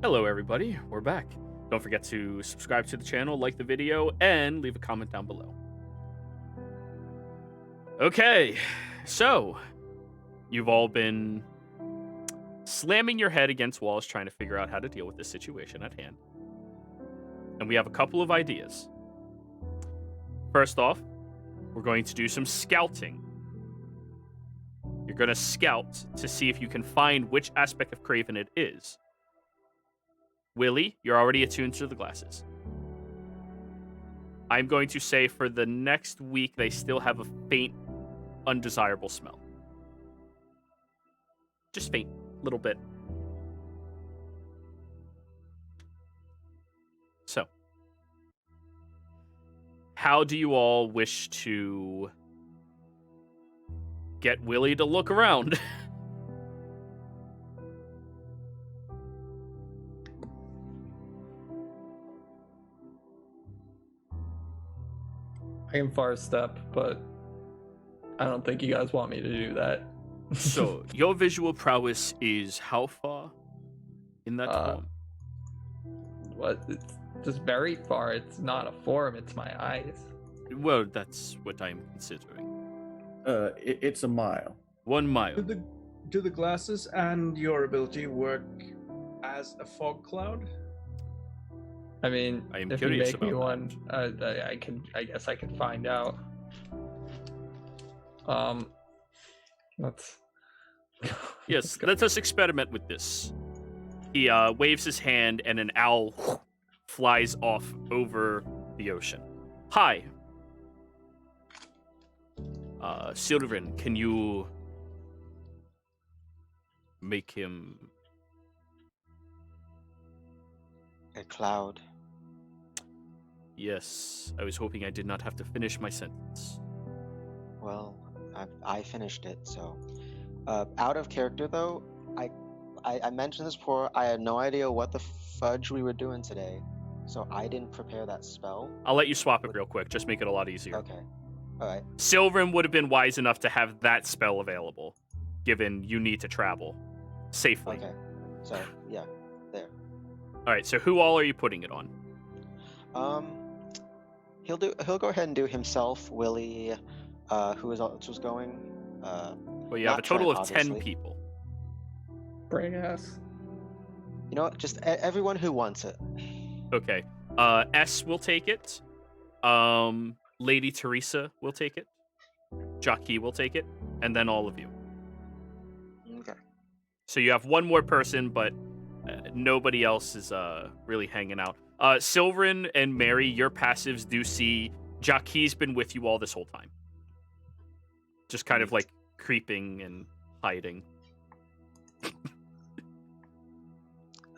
Hello everybody, we're back. Don't forget to subscribe to the channel, like the video, and leave a comment down below. Okay, so you've all been slamming your head against walls trying to figure out how to deal with this situation at hand. And we have a couple of ideas. First off, we're going to do some scouting. You're going to scout to see if you can find which aspect of Craven it is. Willie, you're already attuned to the glasses. I'm going to say for the next week, they still have a faint, undesirable smell. Just faint, little bit. So, how do you all wish to get Willie to look around? I can far step, but I don't think you guys want me to do that. So, your visual prowess is how far in that form? What? It's just very far. It's not a form, it's my eyes. Well, that's what I'm considering. It's a mile. 1 mile. Do the glasses and your ability work as a fog cloud? I mean, I am if you curious make me about one, I guess I can find out. Let's. Yes, let us experiment with this. He waves his hand, and an owl flies off over the ocean. Hi. Sylvan, can you make him a cloud? Yes, I was hoping I did not have to finish my sentence. Well, I finished it, so. Out of character, though, I mentioned this before, I had no idea what the fudge we were doing today, so I didn't prepare that spell. I'll let you swap it real quick, just make it a lot easier. Okay, alright. Sylvan would have been wise enough to have that spell available, given you need to travel safely. Okay, so, yeah, there. Alright, so who all are you putting it on? He'll go ahead and do himself, Willie, who else was going? Well, you have a total of 10 people. Brain ass. You know what? Just everyone who wants it. Okay. S will take it. Lady Teresa will take it. Jockey will take it. And then all of you. Okay. So you have one more person, but nobody else is really hanging out. Sylvan and Mary, your passives do see Jockey's been with you all this whole time. Just kind of like creeping and hiding.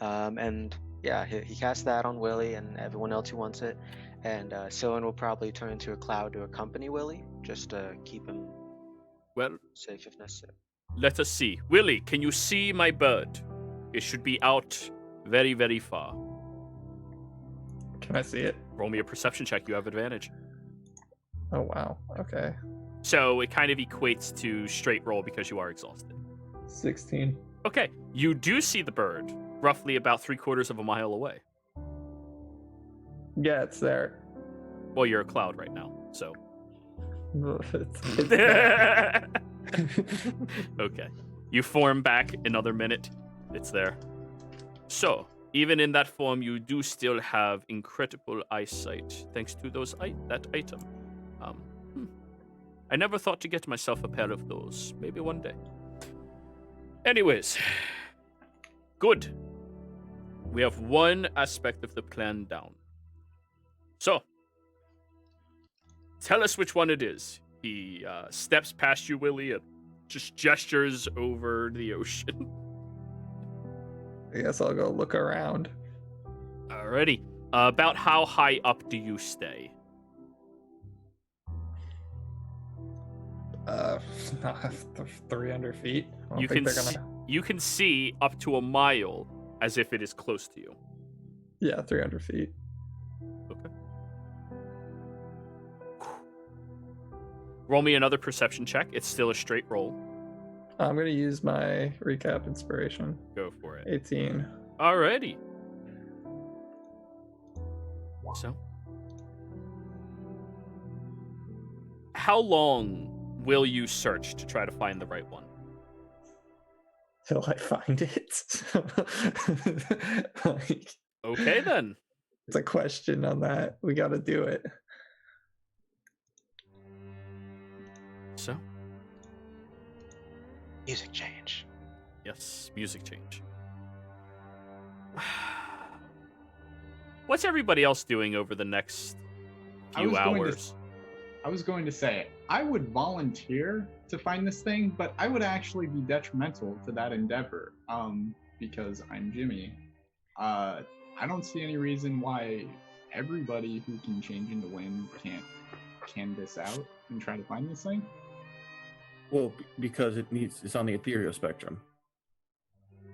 And yeah, he casts that on Willie and everyone else who wants it. And Sylvan will probably turn into a cloud to accompany Willie, just to keep him safe if necessary. Let us see. Willie, can you see my bird? It should be out very, very far. Can I see it? Roll me a perception check. You have advantage. Oh, wow. Okay. So it kind of equates to straight roll because you are exhausted. 16. Okay, you do see the bird, roughly about 3/4 of a mile away. Yeah, it's there. Well, you're a cloud right now, so. It's there. Okay. You form back another minute. It's there. So, even in that form, you do still have incredible eyesight, thanks to that item. I never thought to get myself a pair of those. Maybe one day. Anyways. Good. We have one aspect of the plan down. So, tell us which one it is. He steps past you, Willie, and just gestures over the ocean. I guess I'll go look around. Alrighty. About how high up do you stay? 300 feet. You can see up to a mile as if it is close to you. Yeah, 300 feet. Okay. Roll me another perception check. It's still a straight roll. I'm going to use my recap inspiration. Go for it. 18. Alrighty. So, how long will you search to try to find the right one? Till I find it. Like, Okay, then. it's a question on that. We got to do it. So, Music change. yes, music change. What's everybody else doing over the next few hours? I was going to say, I would volunteer to find this thing, but I would actually be detrimental to that endeavor, because I'm Jimmy. I don't see any reason why everybody who can change into wind can't canvas out and try to find this thing. Well, because it's on the ethereal spectrum.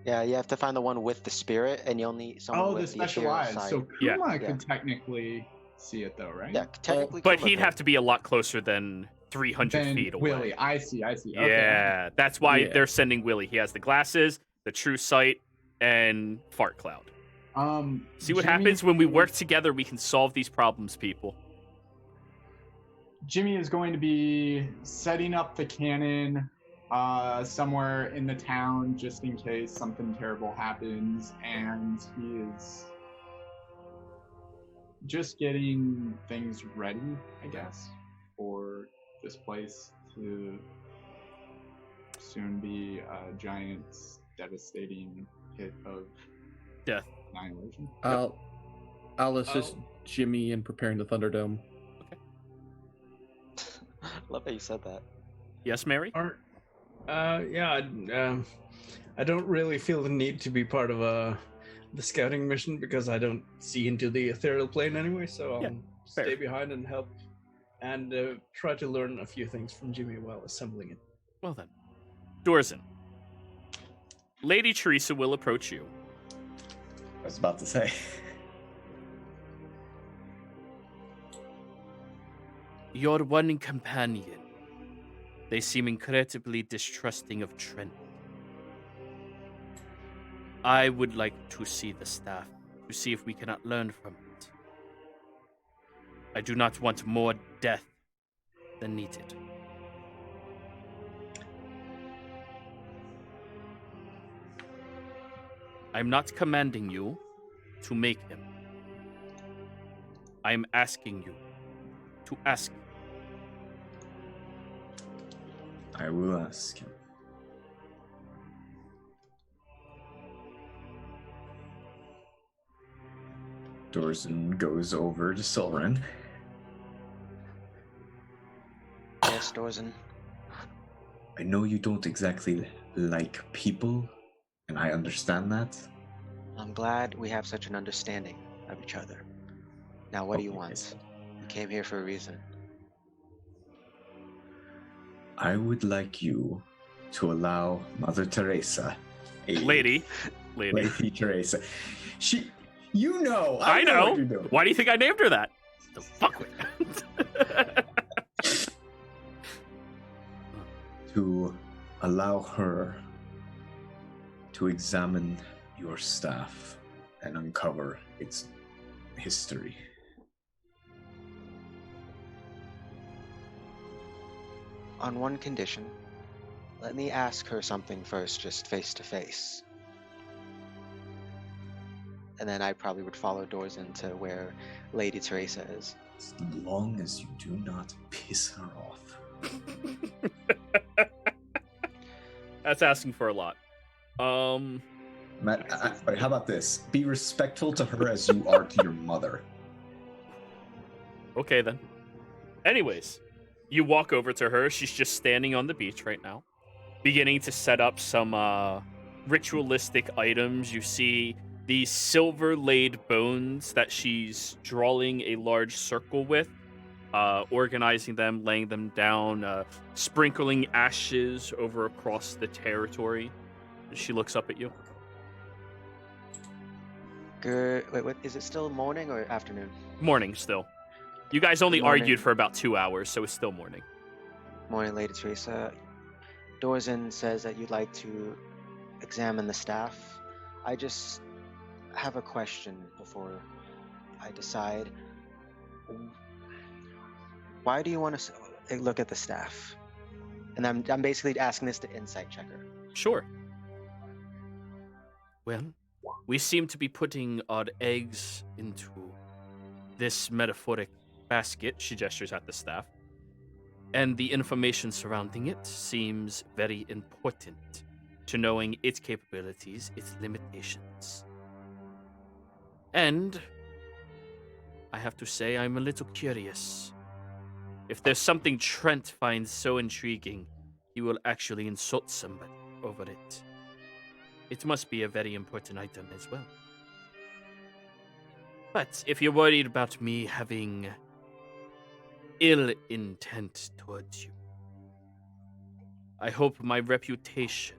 Yeah, you have to find the one with the spirit, and you'll need someone Oh, with the special ethereal eyes. side. So Yeah. Kuma Yeah. could technically see it, though, right? Yeah, technically. But Kuma he'd could. have to be a lot closer than 300 Then feet away. Willie, I see. Okay. Yeah, that's why Yeah. they're sending Willie. He has the glasses, the true sight, and fart cloud. See what Jimmy- happens when we work together. We can solve these problems, people. Jimmy is going to be setting up the cannon somewhere in the town just in case something terrible happens, and he is just getting things ready, I guess, for this place to soon be a giant, devastating hit of Death. annihilation. I'll assist Jimmy in preparing the Thunderdome. Love how you said that. Yes, Mary? Yeah, I don't really feel the need to be part of the scouting mission because I don't see into the ethereal plane anyway, so I'll Yeah, stay fair. behind and help and try to learn a few things from Jimmy while assembling it. Well then. Dorzen. Lady Teresa will approach you. I was about to say. Your one companion. They seem incredibly distrusting of Trent. I would like to see the staff, to see if we cannot learn from it. I do not want more death than needed. I'm not commanding you to make him. I am asking you to ask him. I will ask him. Dorzen goes over to Solren. Yes, Dorzen. I know you don't exactly like people, and I understand that. I'm glad we have such an understanding of each other. Now, what do you Okay, want? so You came here for a reason. I would like you to allow Mother Teresa, Lady. Lady Teresa. She, you know, I know know. what you're doing. Why do you think I named her that? The fuck with To allow her to examine your staff and uncover its history. On one condition. Let me ask her something first, just face to face. And then I probably would follow Dorzen to where Lady Teresa is. As long as you do not piss her off. That's asking for a lot. Matt, sorry, how about this? Be respectful to her as you are to your mother. Okay then. Anyways, you walk over to her. She's just standing on the beach right now, beginning to set up some ritualistic items. You see these silver-laid bones that she's drawing a large circle with, organizing them, laying them down, sprinkling ashes over across the territory. She looks up at you. Good. Wait, what? Is it still morning or afternoon? Morning still. You guys only Morning. argued for about 2 hours, so it's still morning. Morning, Lady Teresa. Dorzen says that you'd like to examine the staff. I just have a question before I decide, why do you want to look at the staff? And I'm basically asking this to insight checker. Sure. Well, we seem to be putting our eggs into this metaphoric basket. She gestures at the staff. And the information surrounding it seems very important to knowing its capabilities, its limitations. And I have to say, I'm a little curious. If there's something Trent finds so intriguing, he will actually insult somebody over it. It must be a very important item as well. But if you're worried about me having ill intent towards you, I hope my reputation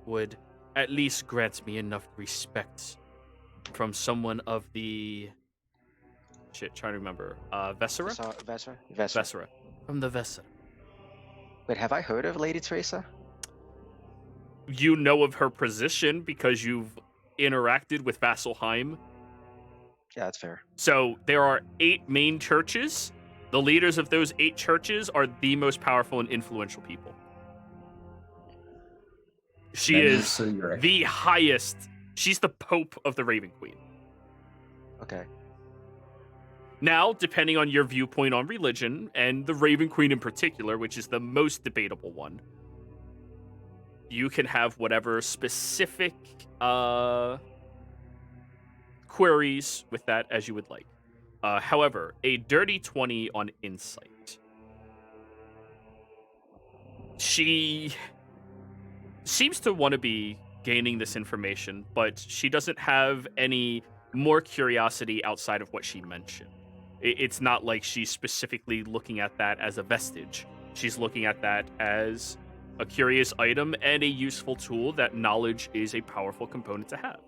would at least grant me enough respect from someone of the... trying to remember. Vessera? Vessera. From the Vessera. Wait, have I heard of Lady Teresa? You know of her position because you've interacted with Vasselheim. Yeah, that's fair. So there are 8 main churches. The leaders of those 8 churches are the most powerful and influential people. She is the highest. She's the Pope of the Raven Queen. Okay. Now, depending on your viewpoint on religion, and the Raven Queen in particular, which is the most debatable one, you can have whatever specific queries with that as you would like. However, a dirty 20 on insight. She seems to want to be gaining this information, but she doesn't have any more curiosity outside of what she mentioned. It's not like she's specifically looking at that as a vestige. She's looking at that as a curious item and a useful tool that knowledge is a powerful component to have.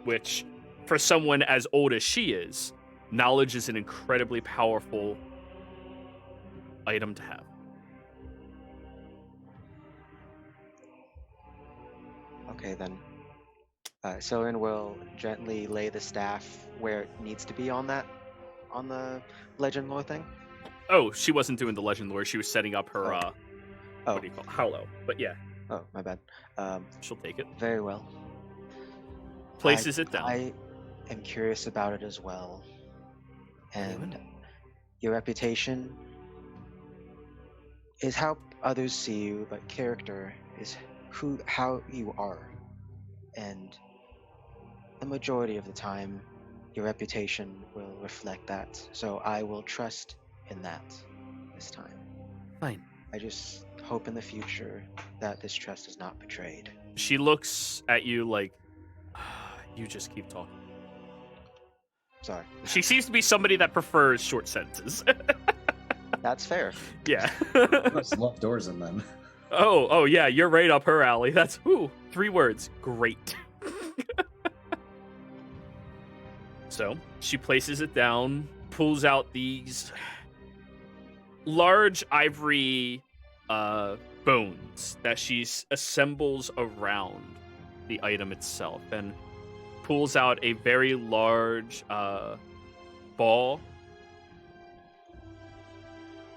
Which, for someone as old as she is, knowledge is an incredibly powerful item to have. Okay, then. Soren will gently lay the staff where it needs to be on the legend lore thing. Oh, she wasn't doing the legend lore. She was setting up her, what do you call it? Hollow. But yeah. Oh, my bad. She'll take it. Very well. Places it down. I am curious about it as well. And your reputation is how others see you, but character is how you are. And the majority of the time, your reputation will reflect that. So I will trust in that this time. Fine. I just hope in the future that this trust is not betrayed. She looks at you like, you just keep talking. Sorry. She seems to be somebody that prefers short sentences. That's fair. Yeah. Must love doors in them. Oh, yeah, you're right up her alley. That's, 3 words. Great. So, she places it down, pulls out these large ivory bones that she assembles around the item itself, and pulls out a very large ball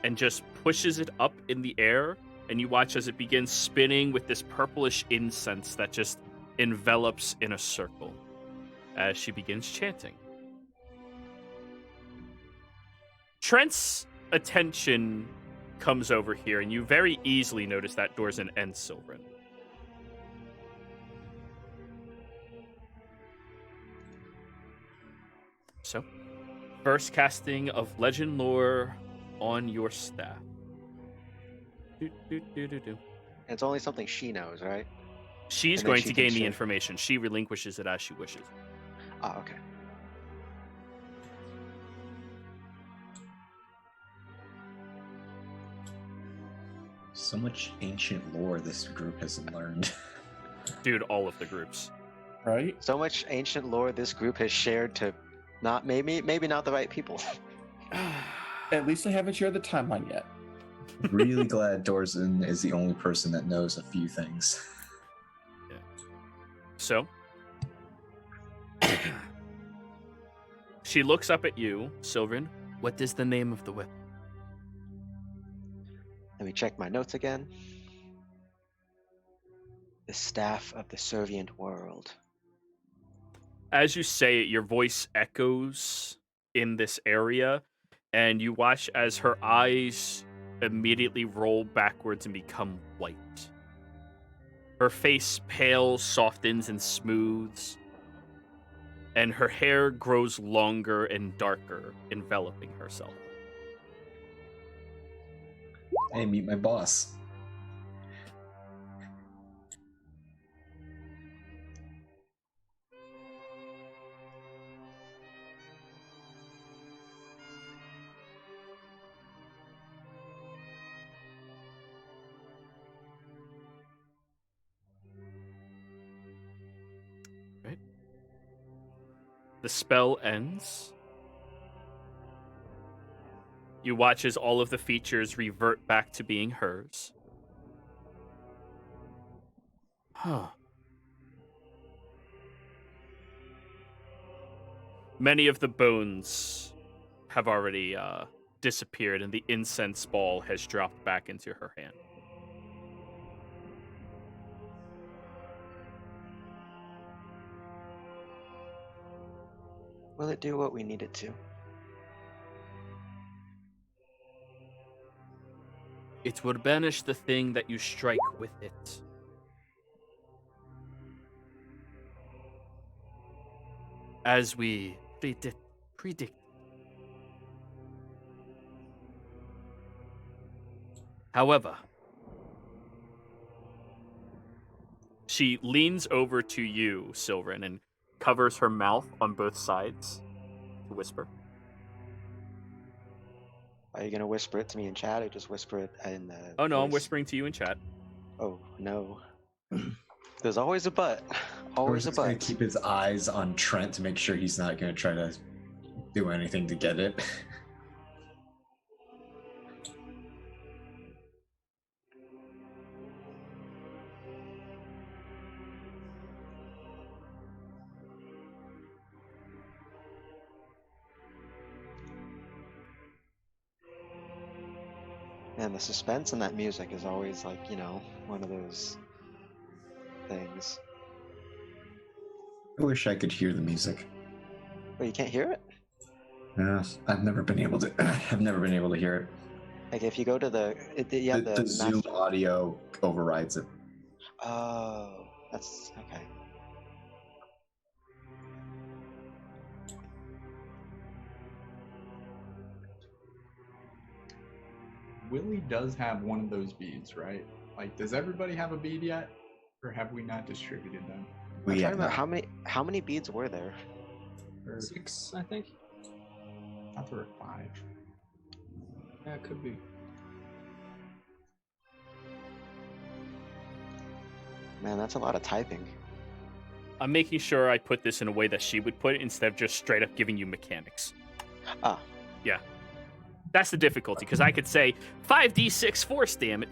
and just pushes it up in the air, and you watch as it begins spinning with this purplish incense that just envelops in a circle as she begins chanting. Trent's attention comes over here, and you very easily notice that Dorzen and Silverin. So, first casting of legend lore on your staff. It's only something she knows, right? She's And then going she to can gain the share. information. She relinquishes it as she wishes. Ah, okay. So much ancient lore this group has learned. Dude, all of the groups. Right? So much ancient lore this group has shared to not maybe not the right people. At least I haven't shared the timeline yet. Really glad Dorzen is the only person that knows a few things. So, She looks up at you, Sylvan. What is the name of the weapon? Let me check my notes again. The Staff of the Servient World. As you say it, your voice echoes in this area, and you watch as her eyes immediately roll backwards and become white. Her face pale, softens, and smooths, and her hair grows longer and darker, enveloping herself. Hey, meet my boss. Right? The spell ends. You watch as all of the features revert back to being hers. Huh. Many of the bones have already disappeared, and the incense ball has dropped back into her hand. Will it do what we need it to? It will banish the thing that you strike with it. As we predict. However, she leans over to you, Sylvan, and covers her mouth on both sides to whisper. Are you gonna whisper it to me in chat, or just whisper it in the? Oh no, I'm voice? whispering to you in chat. Oh no. There's always a but. Always a He's gonna but. keep his eyes on Trent to make sure he's not gonna try to do anything to get it. Man, the suspense in that music is always like, one of those things. I wish I could hear the music. But you can't hear it? I've never been able to. I've never been able to hear it. Like if you go to you have The Zoom master. audio overrides it. Oh, that's okay. Willie does have one of those beads, right? Like, does everybody have a bead yet, or have we not distributed them? I'm trying to have remember not. how many beads were there? Or 6, I think. I thought there were 5. Yeah, it could be. Man, that's a lot of typing. I'm making sure I put this in a way that she would put it instead of just straight up giving you mechanics. Ah. Yeah. That's the difficulty, because I could say 5d6 force damage,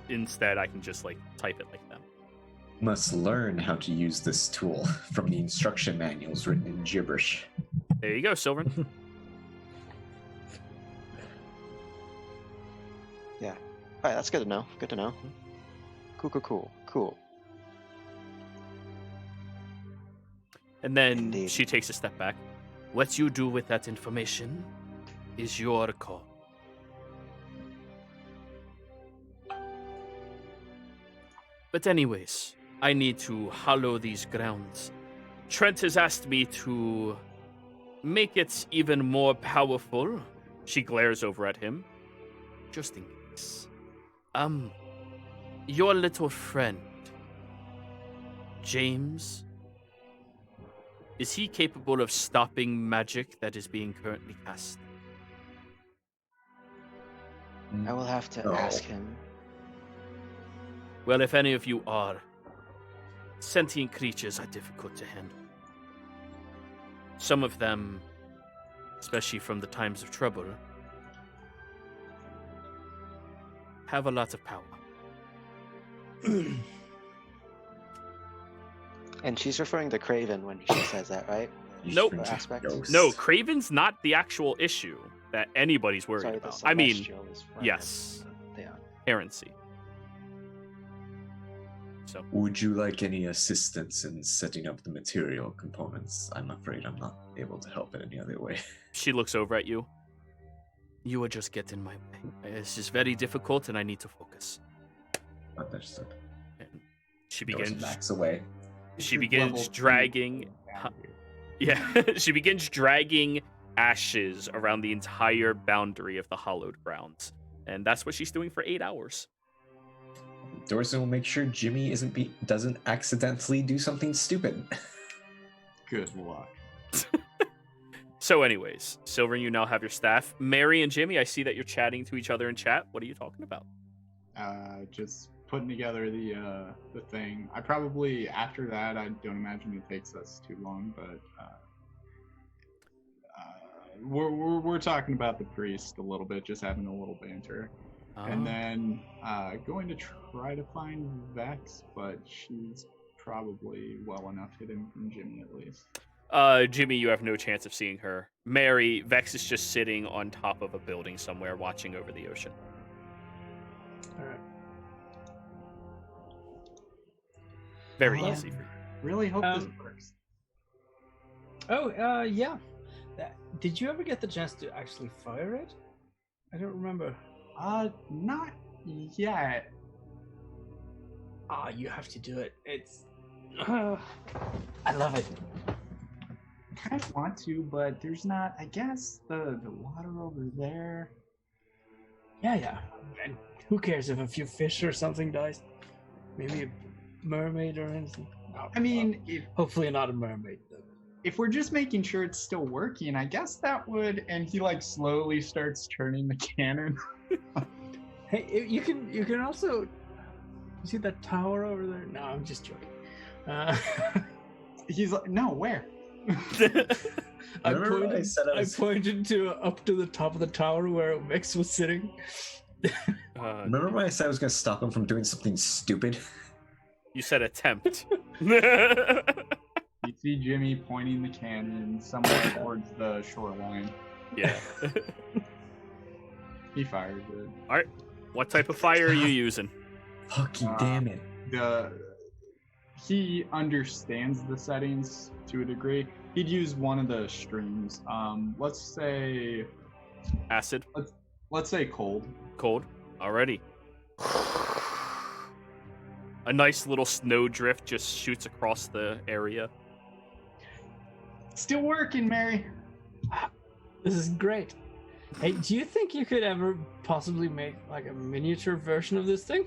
instead I can just type it like that. Must learn how to use this tool from the instruction manuals written in gibberish. There you go, Sylvan. Yeah. Alright, that's good to know. Good to know. Cool. And then Indeed. she takes a step back. What you do with that information is your call. But anyways, I need to hollow these grounds. Trent has asked me to make it even more powerful. She glares over at him. Just in case. Your little friend, James, is he capable of stopping magic that is being currently cast? I will have to No. ask him. Well, if any of you are, sentient creatures are difficult to handle. Some of them, especially from the times of trouble, have a lot of power. And she's referring to Craven when she says that, right? You Nope. strange Aspect? ghost. No, Craven's not the actual issue that anybody's worried Sorry, the about. I mean, celestial is right. yes, Yeah. errancy. So, Would you like any assistance in setting up the material components? I'm afraid I'm not able to help in any other way. she looks over at you. You are just getting my way. This is very difficult, and I need to focus. Understood. And she Doors begins. backs away. She This is begins level dragging. 2 down here. Yeah, she begins dragging ashes around the entire boundary of the hallowed grounds, and that's what she's doing for 8 hours. Dorson will make sure Jimmy doesn't accidentally do something stupid. Good luck. So, anyways, Silver, you now have your staff. Mary and Jimmy, I see that you're chatting to each other in chat. What are you talking about? Just putting together the thing. I probably after that. I don't imagine it takes us too long, but we're talking about the priest a little bit, just having a little banter, and then going to try to find Vex, but she's probably well enough hidden from Jimmy at least. Jimmy, you have no chance of seeing her. Mary, Vex is just sitting on top of a building somewhere watching over the ocean. All right. Very Oh. easy for you. Really hope this Um, works. Oh, yeah. Did you ever get the chance to actually fire it? I don't remember. Not yet. Ah, you have to do it. It's. I love it. Kind of want to, but there's not. I guess the water over there. Yeah. And who cares if a few fish or something dies? Maybe a mermaid or anything. Oh, I mean, if hopefully not a mermaid though. if we're just making sure it's still working, I guess that would. And he like slowly starts turning the cannon. Hey, you can also. You see that tower over there? No, I'm just joking. He's like, no, where? I Remember what I pointed, said I I was- pointed to up to the top of the tower where Mix was sitting. Remember when I said I was going to stop him from doing something stupid? You said attempt. You see Jimmy pointing the cannon somewhere towards the shoreline. Yeah. He fired it. All right. What type of fire are you using? Fucking damn it. He understands the settings to a degree. He'd use one of the streams. Let's say Acid, cold. cold, already. A nice little snowdrift just shoots across the area. Still working, Mary. This is great. Hey, do you think you could ever possibly make like a miniature version of this thing?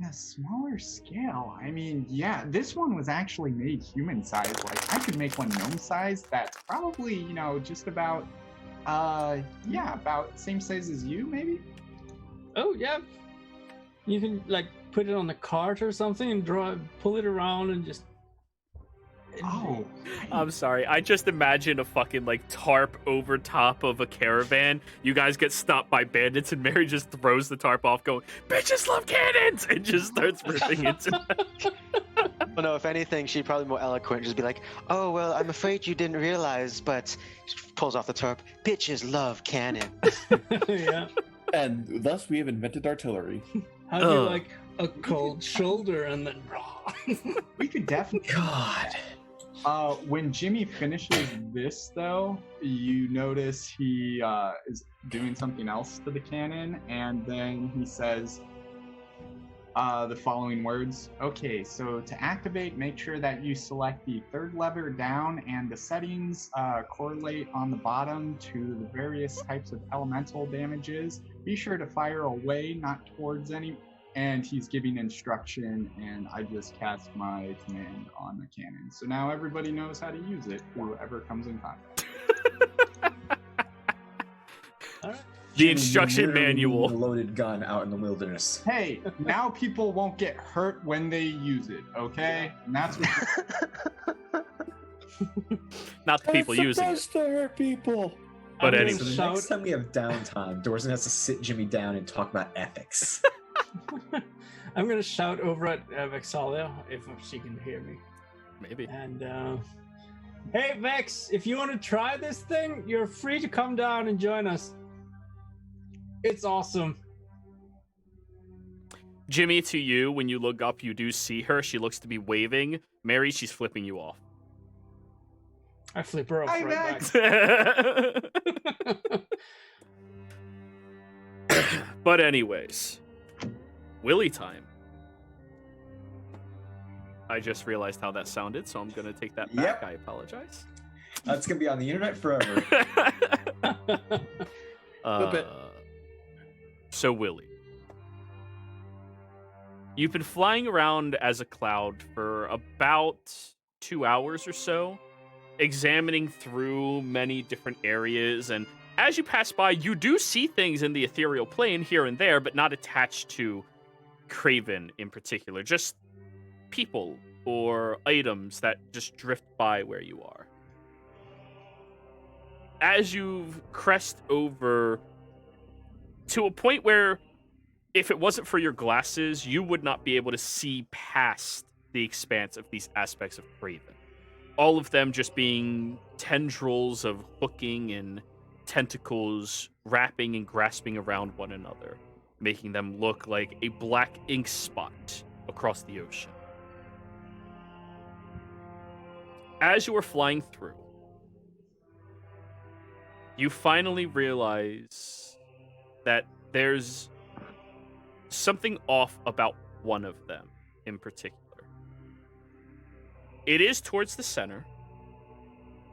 A smaller scale. I mean, yeah, this one was actually made human size. Like, I could make one gnome size that's probably, just about, about same size as you, maybe? Oh yeah. You can like put it on the cart or something and pull it around and just. Oh. I'm sorry. I just imagine a fucking like tarp over top of a caravan. You guys get stopped by bandits, and Mary just throws the tarp off, going, "Bitches love cannons!" and just starts ripping into them. Well, no, if anything, she'd probably be more eloquent. Just be like, "Oh, well, I'm afraid you didn't realize," but she pulls off the tarp. Bitches love cannon. Yeah. And thus we have invented artillery. How do you Ugh. like a cold shoulder and then We could definitely. God. When Jimmy finishes this, though, you notice he is doing something else to the cannon, and then he says the following words. Okay, so to activate, make sure that you select the third lever down, and the settings correlate on the bottom to the various types of elemental damages. Be sure to fire away, not towards any. And he's giving instruction, and I just cast my command on the cannon. So now everybody knows how to use it, whoever comes in contact. The Jimmy, instruction you literally manual. need a loaded gun out in the wilderness. Hey, now people won't get hurt when they use it, okay? And that's what. Not the people using it. supposed to hurt people. But I'm anyway. So the Shout- next time we have downtime, Dorson has to sit Jimmy down and talk about ethics. I'm gonna shout over at Vexalia if she can hear me. Maybe. And Hey, Vex, if you want to try this thing, you're free to come down and join us. It's awesome. Jimmy, to you, when you look up, you do see her. She looks to be waving. Mary, she's flipping you off. I flip her off Hi, right Vex. back. But anyways, Willy time. I just realized how that sounded, so I'm going to take that back. Yep. I apologize. That's gonna be on the internet forever. it. So, Willy, you've been flying around as a cloud for about 2 hours or so, examining through many different areas, and as you pass by, you do see things in the ethereal plane here and there, but not attached to Craven in particular, just people or items that just drift by where you are. As you've crest over to a point where, if it wasn't for your glasses, you would not be able to see past the expanse of these aspects of Craven. All of them just being tendrils of hooking and tentacles wrapping and grasping around one another, making them look like a black ink spot across the ocean. As you are flying through, you finally realize that there's something off about one of them in particular. It is towards the center,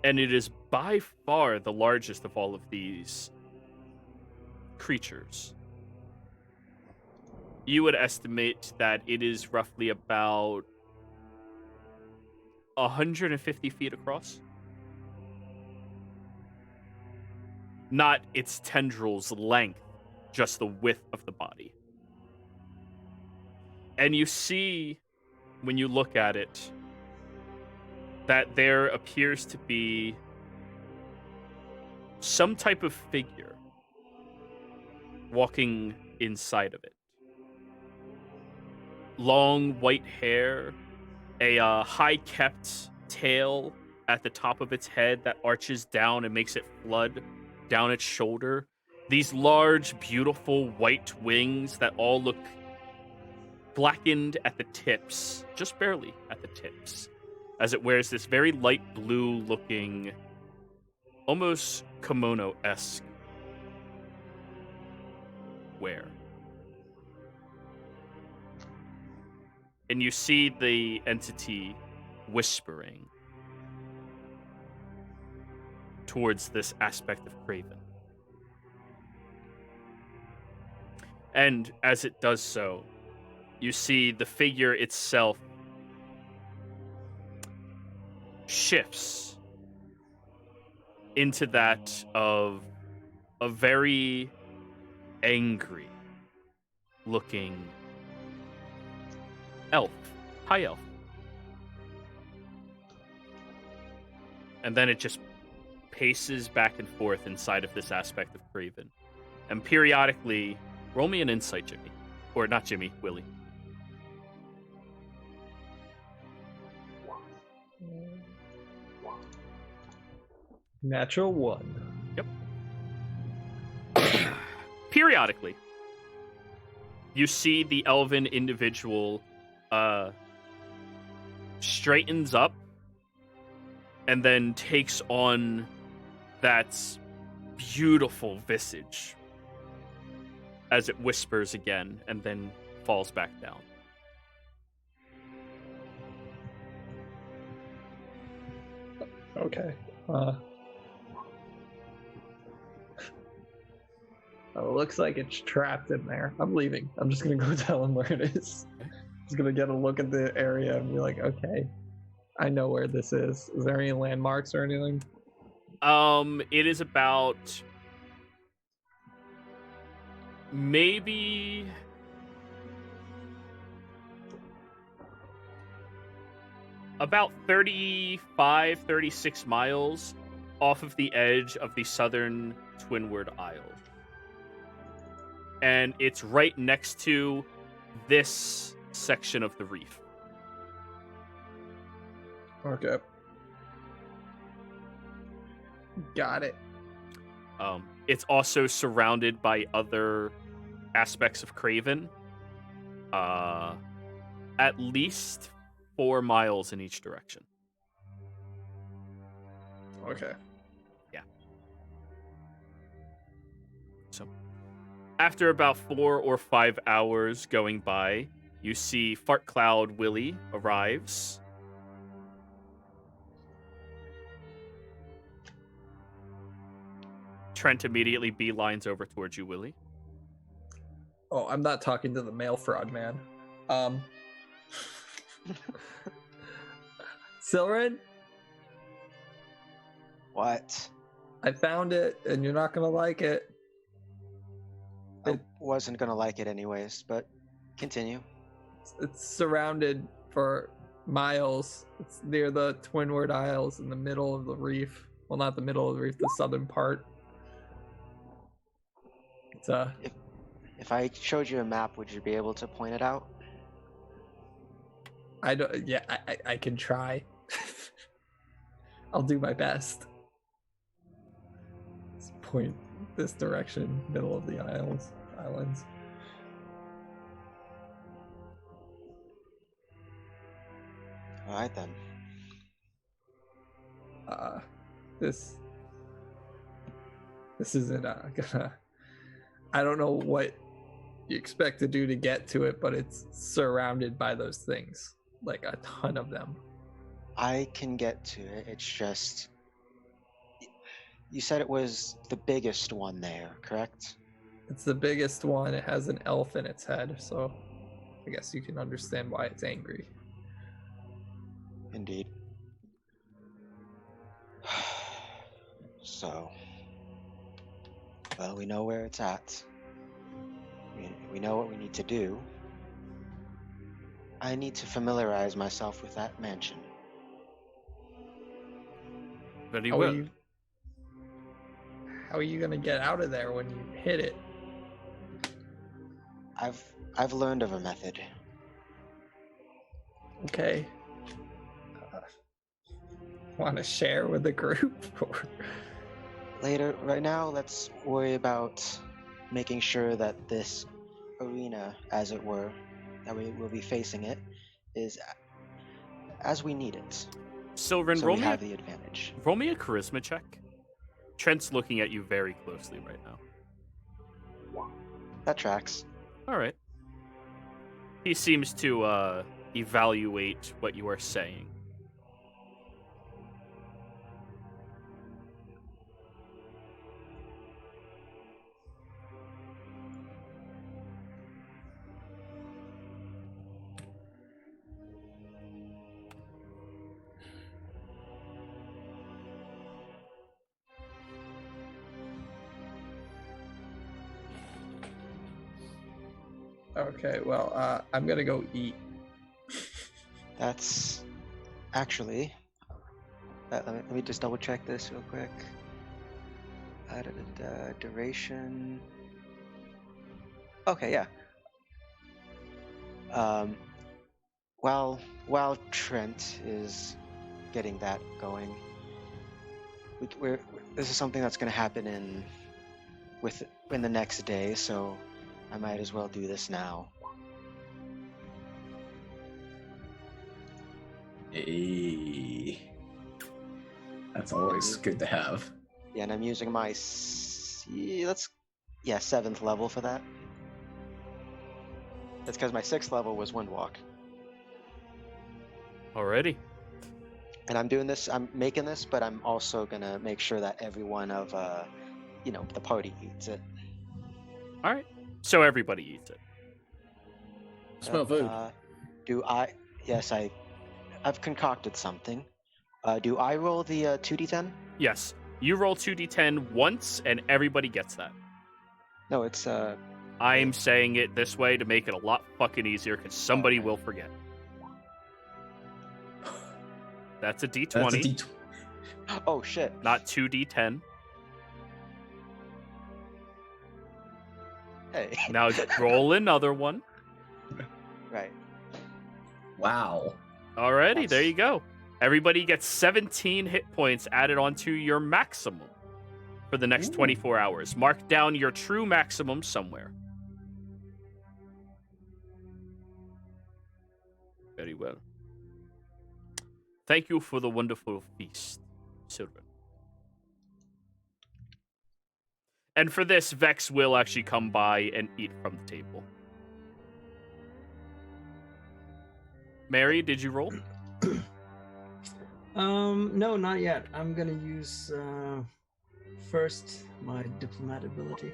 and it is by far the largest of all of these creatures. You would estimate that it is roughly about 150 feet across. Not its tendrils' length, just the width of the body. And you see, when you look at it, that there appears to be some type of figure walking inside of it. Long white hair, a high-kept tail at the top of its head that arches down and makes it flood down its shoulder. These large, beautiful white wings that all look blackened at the tips, just barely at the tips, as it wears this very light blue looking, almost kimono-esque wear. And you see the entity whispering towards this aspect of Craven. And as it does so, you see the figure itself shifts into that of a very angry looking elf, high elf. And then it just paces back and forth inside of this aspect of Craven. And periodically, roll me an insight, Jimmy. Or not Jimmy, Willy. Natural 1. Yep. Periodically, you see the elven individual straightens up and then takes on that beautiful visage as it whispers again and then falls back down. Okay. Oh, it looks like it's trapped in there. I'm leaving. I'm just gonna go tell him where it is. Just gonna get a look at the area and be like, okay, I know where this is. Is there any landmarks or anything? It is about maybe about 35, 36 miles off of the edge of the southern Twinward Isle. And it's right next to this section of the reef. Okay. Got it. It's also surrounded by other aspects of Craven. At least 4 miles in each direction. Okay. So, after about 4 or 5 hours going by, you see Fart Cloud Willie arrives. Trent immediately beelines over towards you, Willie. Oh, I'm not talking to the mail fraud man. Silrin, What? I found it, and you're not gonna like it. I wasn't gonna like it anyways, but continue. It's surrounded for miles. It's near the Twinward Isles in the middle of the reef. Well, not the middle of the reef, the southern part. It's If I showed you a map, would you be able to point it out? I don't. Yeah, I can try. I'll do my best. Let's point this direction, middle of the islands. All right then. This isn't gonna. I don't know what you expect to do to get to it, but it's surrounded by those things, like a ton of them. I can get to it. It's just you said it was the biggest one there, correct? It's the biggest one. It has an elf in its head, so I guess you can understand why it's angry. Indeed. So, well, we know where it's at. We know what we need to do. I need to familiarize myself with that mansion. Very How well. are you gonna get out of there when you hit it? I've learned of a method. Okay. Want to share with the group? Or... Later, right now, let's worry about making sure that this arena, as it were, that we will be facing it, is as we need it. Sylvan, So roll we me have the advantage. roll me a charisma check. Trent's looking at you very closely right now. That tracks. All right. He seems to evaluate what you are saying. Okay, well, I'm gonna go eat. That's actually. Let me just double check this real quick. Duration. Okay, yeah. While Trent is getting that going, this is something that's going to happen in the next day, so I might as well do this now. Hey. That's always good to have. Yeah, and I'm using my 7th level for that. That's because my 6th level was Windwalk. Alrighty. And I'm making this, but I'm also gonna make sure that everyone of the party eats it. All right. So everybody eats it. Smell food. I've concocted something. Do I roll the 2d10? Yes. You roll 2d10 once, and everybody gets that. No, it's I'm saying it this way to make it a lot fucking easier, because somebody will forget. That's a d20. That's a D20. Oh shit. Not 2d10. Hey. Now roll another one. Right. Wow. Alrighty, there That's- you go. Everybody gets 17 hit points added onto your maximum for the next 24 hours. Mark down your true maximum somewhere. Very well. Thank you for the wonderful feast, Sylvan. And for this, Vex will actually come by and eat from the table. Mary, did you roll? No, not yet. I'm gonna use first my diplomat ability.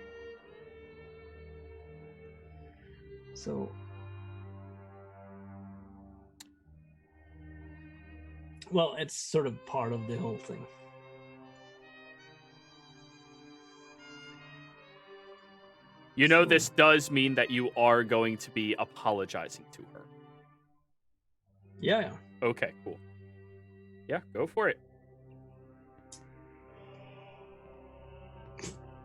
So, well, it's sort of part of the whole thing. You know, So- this does mean that you are going to be apologizing to her. Yeah. Okay, cool. Yeah, go for it.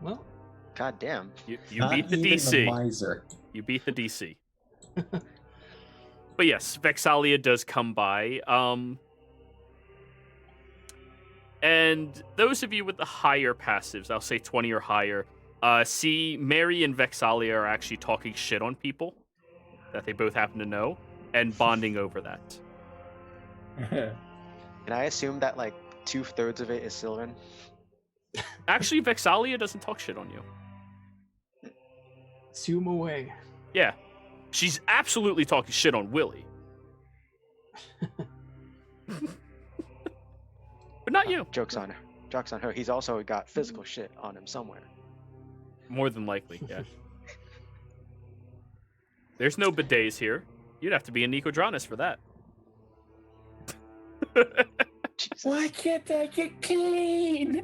Well, God damn. You Not beat the even DC. miser. You beat the DC. But yes, Vexalia does come by. And those of you with the higher passives, I'll say 20 or higher, see Mary and Vexalia are actually talking shit on people that they both happen to know and bonding over that. Can I assume that like 2/3 of it is Sylvan? Actually, Vexalia doesn't talk shit on you. assume away. Yeah. She's absolutely talking shit on Willie. But not you. Joke's on her. Joke's on her. He's also got physical shit on him somewhere. More than likely, yeah. There's no bidets here. You'd have to be a Nicodranus for that. Jesus. Why can't I get clean?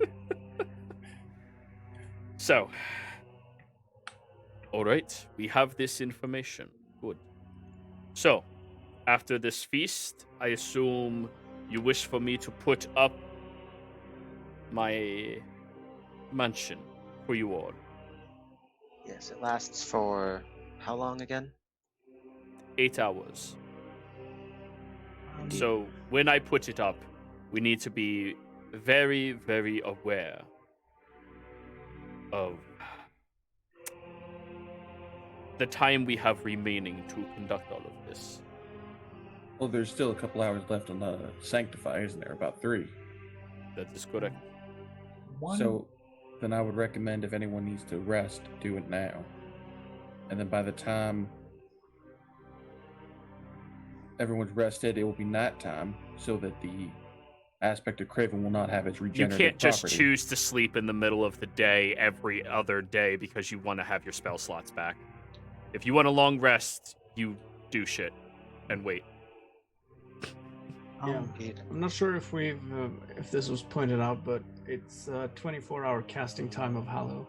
So, all right, we have this information. Good. So, after this feast, I assume you wish for me to put up my mansion for you all. Yes, it lasts for how long again? 8 hours. So, when I put it up, we need to be very, very aware of the time we have remaining to conduct all of this. Well, there's still a couple hours left on the Sanctify, isn't there? About 3. That is correct. So, then I would recommend if anyone needs to rest, do it now. And then by the time everyone's rested, it will be nighttime, so that the aspect of Craven will not have its You regenerative can't just property. choose to sleep in the middle of the day every other day because you want to have your spell slots back. If you want a long rest, you do shit and wait. Yeah. Indeed. I'm not sure if if this was pointed out, but it's 24-hour casting time of Hallow.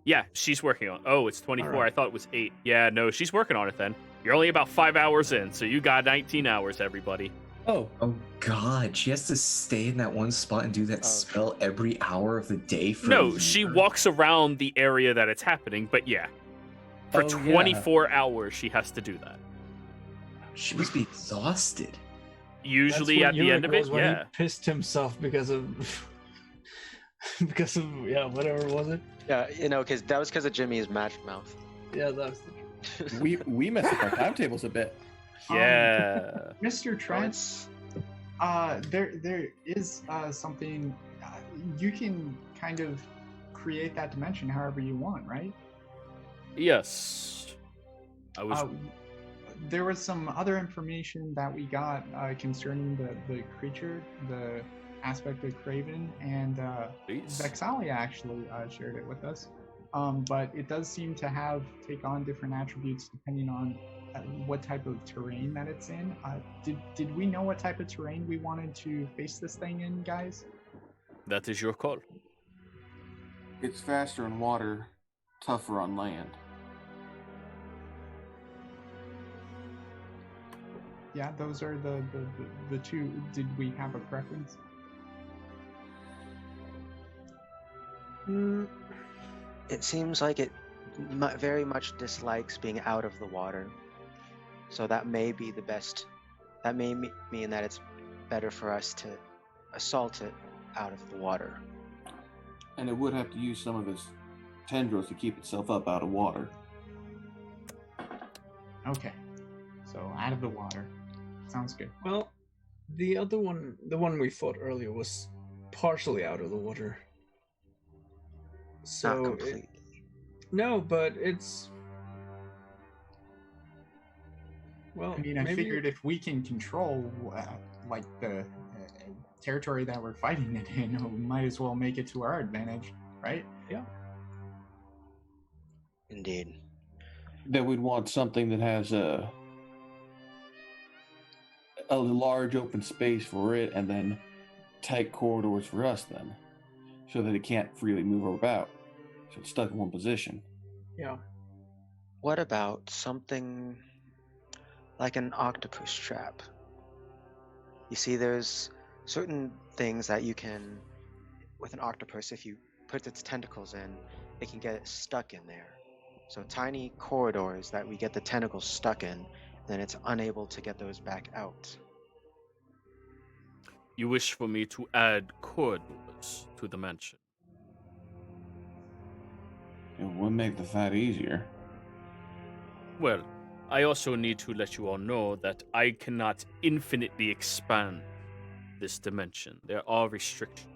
Yeah, she's working on. Oh, it's 24. All right. I thought it was 8. Yeah, no, she's working on it then. You're only about 5 hours in, so you got 19 hours, everybody. Oh, Oh god, she has to stay in that one spot and do that Oh, spell every hour of the day for a No, she year? walks around the area that it's happening, but yeah. For Oh, yeah. 24 hours, she has to do that. She must be exhausted. Usually That's at what the end Yurik of it, was when yeah. he pissed himself because of whatever was it? Yeah, you know, because that was because of Jimmy's magic mouth. Yeah, that's we messed up our timetables a bit. Yeah. Mr. Oh, Trent, it's- there is something you can kind of create that dimension however you want, right? Yes. I was. There was some other information that we got concerning the creature, the aspect of Craven, and Please. Vexalia actually shared it with us. But it does seem to take on different attributes depending on what type of terrain that it's in. Did we know what type of terrain we wanted to face this thing in, guys? That is your call. It's faster in water, tougher on land. Yeah, those are the two. Did we have a preference? It seems like it very much dislikes being out of the water. So that may be the best. That may mean that it's better for us to assault it out of the water. And it would have to use some of its tendrils to keep itself up out of water. Okay. So out of the water. Sounds good. Well, the other one, the one we fought earlier, was partially out of the water. So Not completely. no, but it's. Well, I mean, I maybe... figured if we can control, like, the territory that we're fighting it in, we might as well make it to our advantage, right? Yeah. Indeed. Then we'd want something that has a large open space for it, and then tight corridors for us then, so that it can't freely move about. So it's stuck in one position. Yeah. What about something like an octopus trap? You see, there's certain things that you can, with an octopus, if you put its tentacles in, it can get it stuck in there. So tiny corridors that we get the tentacles stuck in, then it's unable to get those back out. You wish for me to add corridors to the mansion? It would make the fight easier. Well, I also need to let you all know that I cannot infinitely expand this dimension. There are restrictions.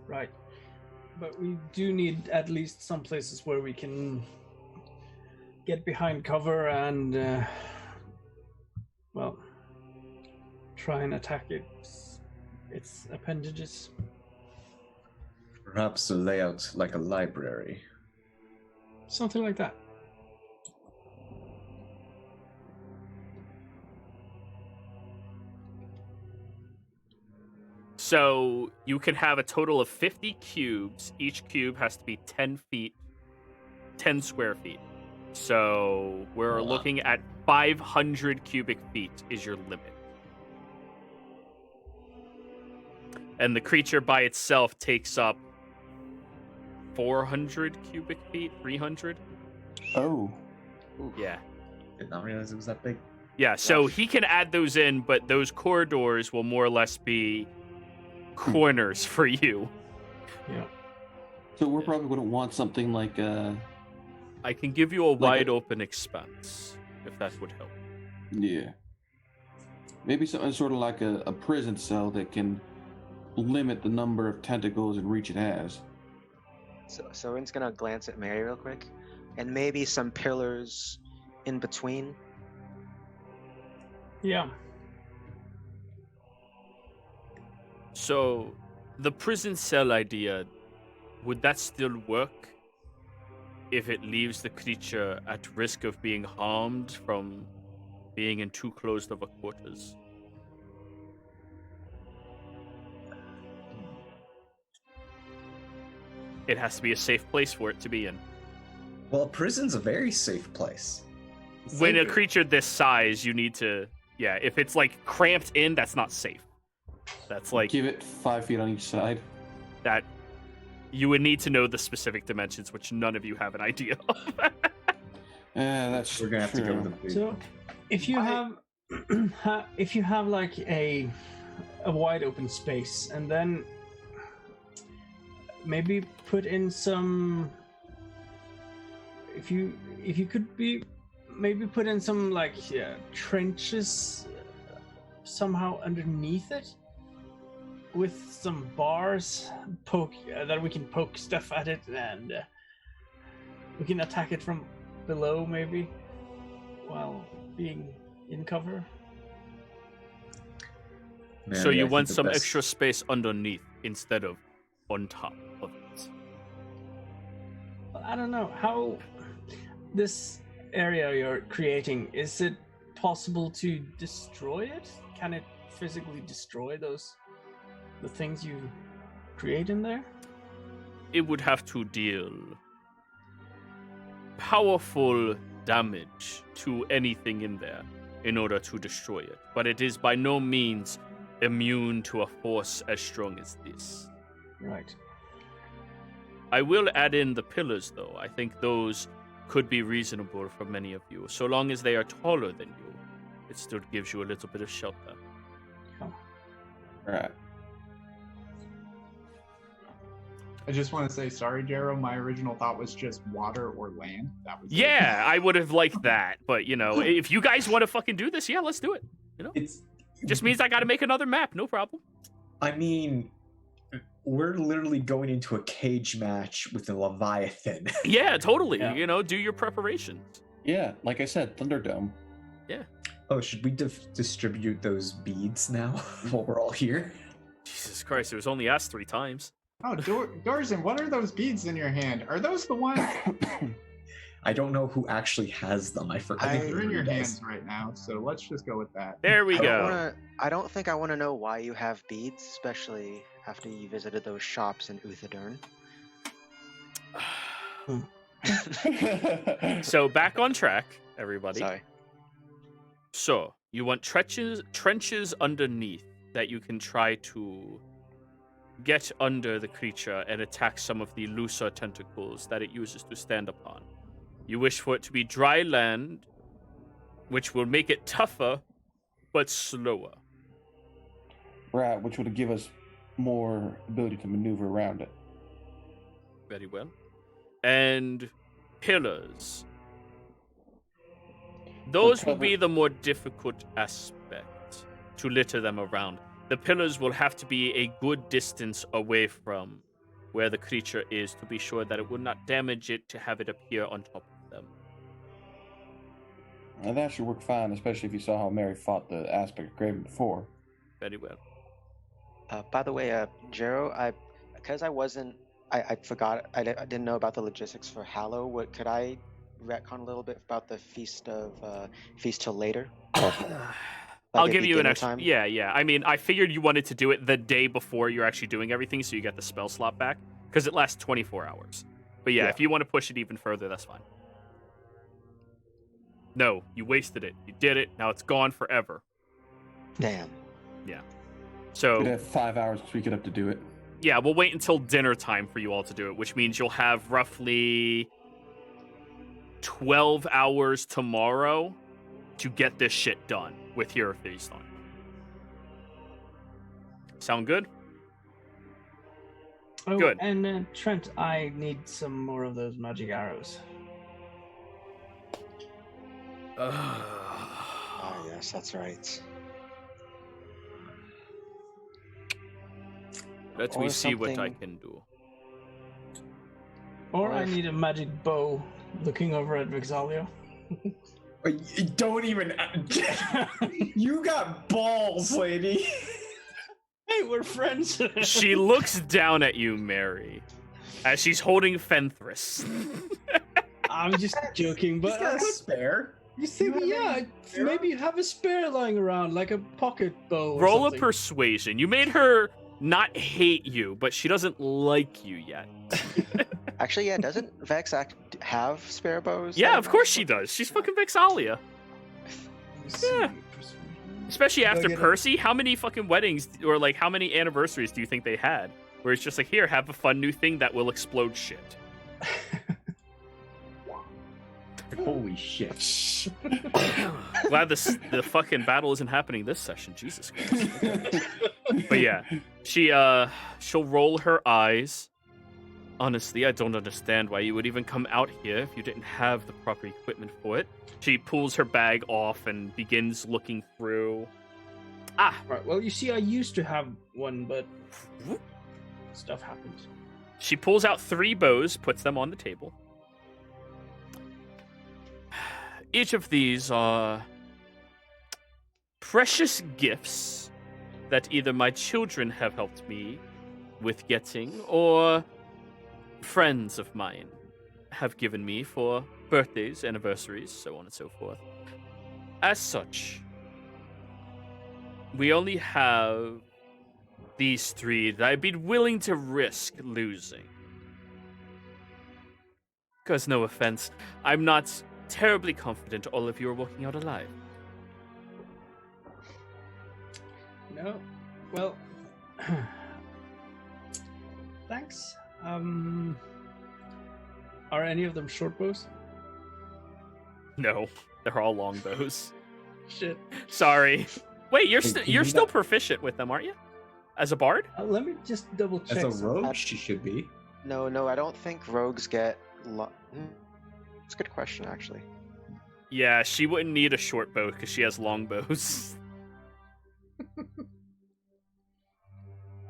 Right. But we do need at least some places where we can get behind cover and, well, try and attack its appendages. Perhaps a layout like a library. Something like that. So you can have a total of 50 cubes. Each cube has to be 10 feet, 10 square feet. So we're looking at 500 cubic feet is your limit. And the creature by itself takes up 400 cubic feet, 300. Oh. Yeah. Did not realize it was that big. Yeah, so he can add those in, but those corridors will more or less be corners for you. Yeah. So we're probably going to want something like I can give you a wide open expanse, if that would help. Yeah. Maybe something sort of like a prison cell that can limit the number of tentacles and reach it has. So Soren's gonna glance at Mary real quick, and maybe some pillars in between. Yeah. So, the prison cell idea, would that still work if it leaves the creature at risk of being harmed from being in too closed of a quarters? It has to be a safe place for it to be in. Well, prison's a very safe place. When a creature this size, you need to... Yeah, if it's, like, cramped in, that's not safe. That's like... Give it 5 feet on each side. That... You would need to know the specific dimensions, which none of you have an idea of. That's We're gonna have to go true. with the big So, if you have, if you have like a wide open space, and then maybe put in some, if you could be, maybe put in some like trenches somehow underneath it, with some bars that we can poke stuff at it, and we can attack it from below maybe while being in cover. Man, So you I want think the some best- extra space underneath instead of on top of it. I don't know how this area you're creating, is it possible to destroy it? Can it physically destroy the things you create in there? It would have to deal powerful damage to anything in there in order to destroy it. But it is by no means immune to a force as strong as this. Right. I will add in the pillars, though. I think those could be reasonable for many of you. So long as they are taller than you, it still gives you a little bit of shelter. Right. I just want to say sorry, Jero. My original thought was just water or land. That was it. Yeah, I would have liked that, but you know, if you guys want to fucking do this, yeah, let's do it. You know, It's just means I got to make another map, no problem. I mean, we're literally going into a cage match with a Leviathan. Yeah, totally. Yeah. You know, do your preparations. Yeah, like I said, Thunderdome. Oh, should we distribute those beads now while we're all here? Jesus Christ, it was only asked 3 times. Oh, Dorzen, what are those beads in your hand? Are those the ones? I don't know who actually has them. I forgot. They're in your hands right now, so let's just go with that. There we I don't go. wanna. I don't think I want to know why you have beads, especially after you visited those shops in Uthadurn. So back on track, everybody. Sorry. So you want trenches underneath that you can try to get under the creature and attack some of the looser tentacles that it uses to stand upon. You wish for it to be dry land, which will make it tougher, but slower. Right, which would give us more ability to maneuver around it. Very well. And pillars. Those will be the more difficult aspect to litter them around. The pillars will have to be a good distance away from where the creature is to be sure that it will not damage it to have it appear on top of them. And that should work fine, especially if you saw how Mary fought the aspect of Graven before. Very well. By the way, Jero, because I forgot, I didn't know about the logistics for Hallow. Could I retcon a little bit about the feast till later? I'll it'd give be you an dinner extra. time? Yeah. I mean, I figured you wanted to do it the day before you're actually doing everything, so you get the spell slot back, because it lasts 24 hours. But yeah, Yeah. if you want to push it even further, that's fine. No, you wasted it. You did it. Now it's gone forever. Damn. So We'd have 5 hours this weekend up to do it. yeah, we'll wait until dinner time for you all to do it, which means you'll have roughly 12 hours tomorrow to get this shit done with your feast on. Sound good? Oh, Good. And Trent, I need some more of those magic arrows. Oh yes, that's right. Let Or me see what I something- can do. Or Or I if- need a magic bow looking over at Vixalia. Don't even. You got balls, lady. Hey, we're friends. She looks down at you, Mary, as she's holding Fenthris. I'm just joking, but He's got a spare. you think, yeah, maybe you have a spare lying around, like a pocket bow. Or Roll a something. persuasion. You made her not hate you, but she doesn't like you yet. Actually, yeah. Doesn't Vex have spare bows? Yeah, that of are course not- she does. She's fucking Vixalia. Let's see, Yeah. persuasion. Especially after get it. Percy, how many fucking weddings or like how many anniversaries do you think they had? Where it's just like, here, have a fun new thing that will explode shit. Holy shit. Glad the fucking battle isn't happening this session. Jesus Christ. But yeah, she'll roll her eyes. Honestly, I don't understand why you would even come out here if you didn't have the proper equipment for it. She pulls her bag off and begins looking through. Ah, Right. Well, you see, I used to have one, but stuff happens. she pulls out 3 bows, puts them on the table. Each of these are precious gifts that either my children have helped me with getting or friends of mine have given me for birthdays, anniversaries, so on and so forth. As such, we only have these 3 that I'd be willing to risk losing. Because, no offense, I'm not terribly confident all of you are walking out alive. No. Well, thanks. Are any of them short bows? No, they're all long bows. Shit. Sorry. Wait, you're Hey, can you're you still not- proficient with them, aren't you? As a bard? Let me just double check. As a something. rogue, she should be. No, I don't think rogues get. It's a good question, actually. Yeah, she wouldn't need a short bow because she has long bows.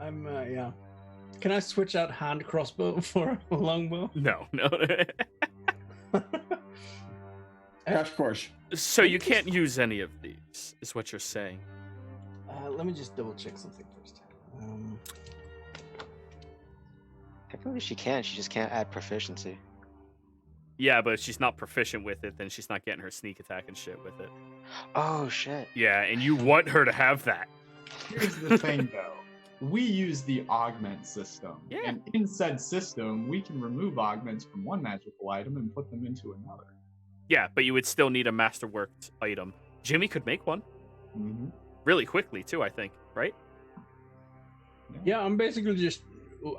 Yeah. Can I switch out hand crossbow for a longbow? No. Crash course. So you can't use any of these, is what you're saying. Let me just double check something first. I believe she can. She just can't add proficiency. Yeah, but if she's not proficient with it, then she's not getting her sneak attack and shit with it. Oh shit. Yeah, and you want her to have that. Here's the thing, though. We use the augment system. Yeah. And in said system, we can remove augments from one magical item and put them into another. Yeah, but you would still need a masterworked item. Jimmy could make one. Mm-hmm. Really quickly, too, I think, right? Yeah, I'm basically just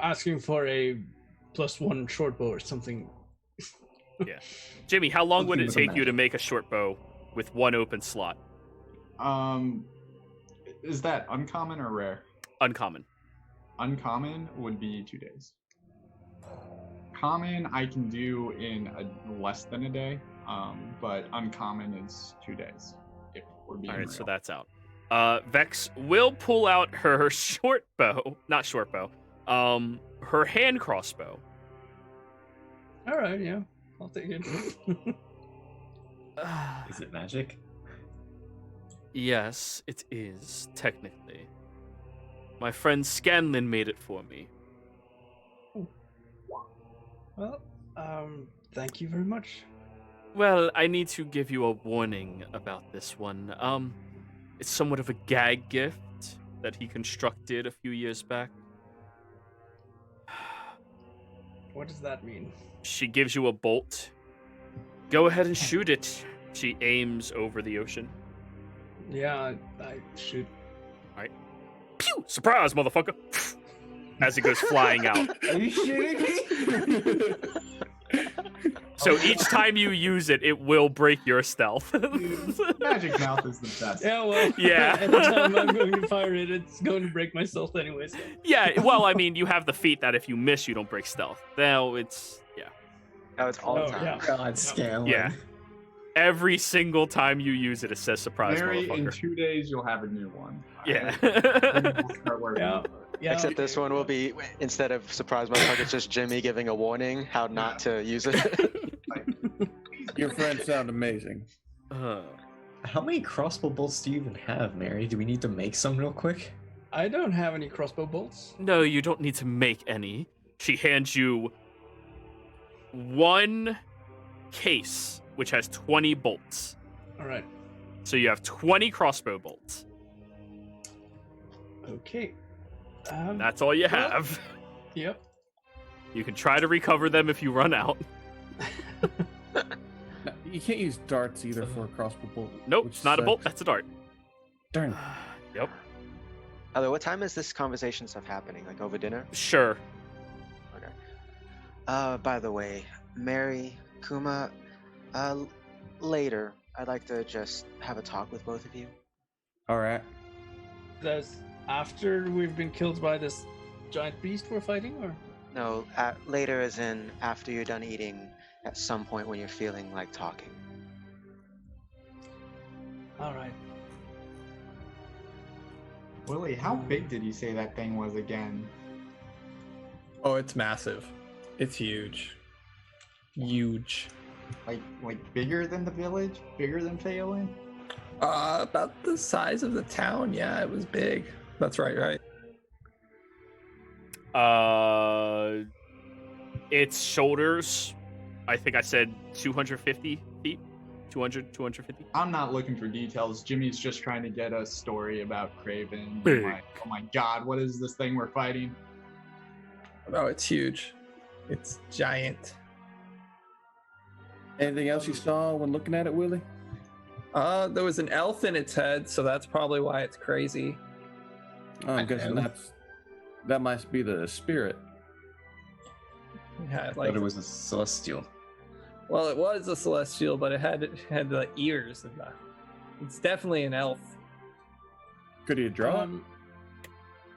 asking for a +1 short bow or something. Yeah. Jimmy, how long would it Something with take you to make a short bow with one open slot? Is that uncommon or rare? Uncommon. Uncommon would be 2 days. Common I can do in less than a day, but uncommon is 2 days. If we're being All right, real. so that's out. Vex will pull out her short bow, not short bow, her hand crossbow. All right, yeah, I'll take it. Is it magic? Yes, it is, technically. My friend Scanlon made it for me. Well, thank you very much. Well, I need to give you a warning about this one. It's somewhat of a gag gift that he constructed a few years back. What does that mean? She gives you a bolt. Go ahead and shoot it. She aims over the ocean. Yeah, I shoot. Pew! Surprise, motherfucker! As it goes flying out. Are you shitting me? So each time you use it, it will break your stealth. Magic Mouth is the best. Yeah, well, Yeah. anytime I'm going to fire it, it's going to break my stealth anyway. So. Yeah, well, I mean, you have the feat that if you miss, you don't break stealth. Now it's, yeah. Oh, it's all the Oh, time. yeah. God, Scanlan. Yeah. Every single time you use it, it says surprise, Mary, in motherfucker. 2 days, you'll have a new one. Yeah. Then we'll start working Yeah. on it. Yeah. Except this one will be, instead of surprise motherfucker, it's just Jimmy giving a warning how not to use it. Your friends sound amazing. How many crossbow bolts do you even have, Mary? Do we need to make some real quick? I don't have any crossbow bolts. No, you don't need to make any. She hands you one case, which has 20 bolts. All right. So you have 20 crossbow bolts. Okay. That's all you well- have. Yep. You can try to recover them if you run out. No, you can't use darts either for a crossbow bolt. Nope, which it's not a bolt, sucks. that's a dart. Darn. Yep. Although, what time is this conversation stuff happening? Like over dinner? Sure. Okay. By the way, Mary, Kuma, later, I'd like to just have a talk with both of you. All right. That's after we've been killed by this giant beast we're fighting, or? No, later as in after you're done eating, at some point when you're feeling like talking. All right. Willie, how big did you say that thing was again? Oh, it's massive. It's huge. Huge. Like bigger than the village? Bigger than Phelan? About the size of the town. Yeah, it was big. That's right. Its shoulders, I think I said 250 feet. 250. I'm not looking for details. Jimmy's just trying to get a story about Craven. Big. Like, oh my god, what is this thing we're fighting? Oh, it's huge. It's giant. Anything else you saw when looking at it, Willie? There was an elf in its head, so that's probably why it's crazy. Oh, I'm guessing that must be the spirit. Yeah, I thought it was a celestial. well, it was a celestial, but it had the ears and it's definitely an elf. Could you draw it?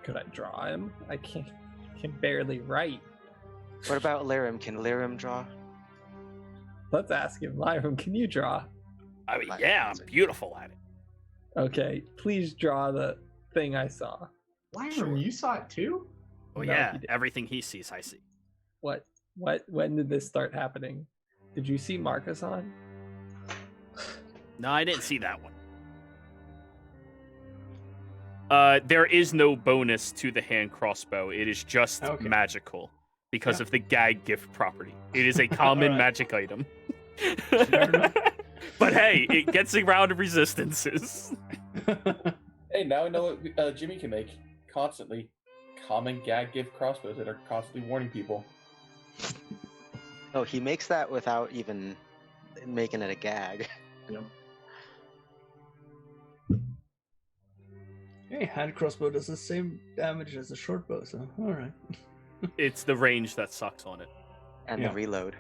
Could I draw him? I can barely write. What about Lyrim? Can Lyrim draw? Let's ask him. Lyram, can you draw? I mean, Like, yeah, is I'm it- beautiful at it. Okay, please draw the thing I saw. Lyram, Sure. you saw it too? Oh No, yeah, he didn't. everything he sees, I see. What? When did this start happening? Did you see Marcus on? No, I didn't see that one. There is no bonus to the hand crossbow. It is just Okay. magical because Yeah. of the gag gift property. It is a common Alright. magic item. enough. But hey, it gets around resistances. Hey, now I know what Jimmy can make constantly. Common gag gift crossbows that are constantly warning people. Oh, he makes that without even making it a gag. Yep. Hey, hand crossbow does the same damage as a short bow, so alright. It's the range that sucks on it. And Yeah. the reload.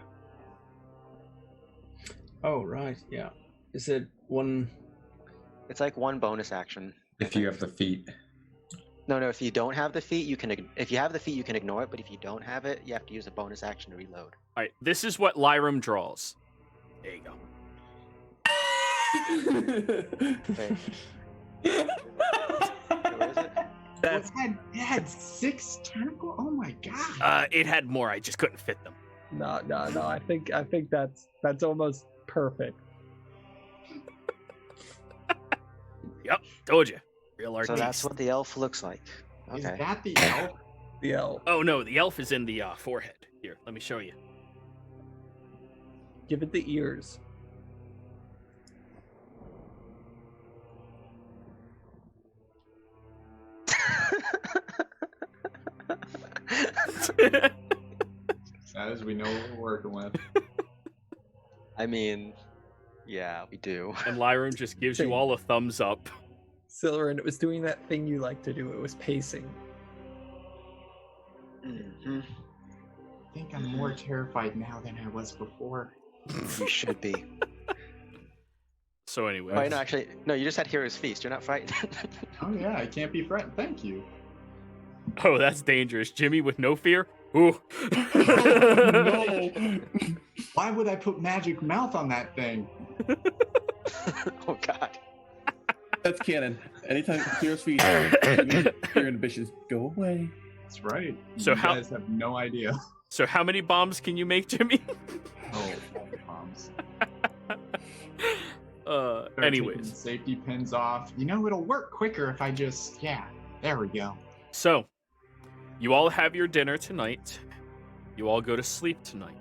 Oh, right, yeah. Is it one... It's like one bonus action. If you have the feet. No, if you don't have the feat, you can. If you have the feat, you can ignore it. But if you don't have it, you have to use a bonus action to reload. All right, this is what Lyram draws. There you go. Wait, where is it? That's It had 6 tentacles. Oh my god. It had more. I just couldn't fit them. no. I think that's almost perfect. Yep, told you. Real So artist. that's what the elf looks like. Is Okay. that the elf? The elf. Oh no, the elf is in the forehead. Here, let me show you. Give it the ears. As we know what we're working with. I mean, yeah, we do. And Lyram just gives you all a thumbs up. Silver, and it was doing that thing you like to do. It was pacing. Mhm. I think I'm more terrified now than I was before. You should be. So anyway, Wait, no, actually, no. You just had Hero's Feast. You're not frightened. Oh yeah, I can't be frightened. Thank you. oh, that's dangerous. Jimmy with no fear. Ooh. No. Why would I put magic mouth on that thing? Oh God. That's canon. Anytime Hero's Feast, your inhibitions go away. That's right. So you how- guys have no idea. So how many bombs can you make, Jimmy? Oh, bombs. Start taking Anyways, safety pins off. You know, it'll work quicker if I just, yeah. There we go. so you all have your dinner tonight. You all go to sleep tonight.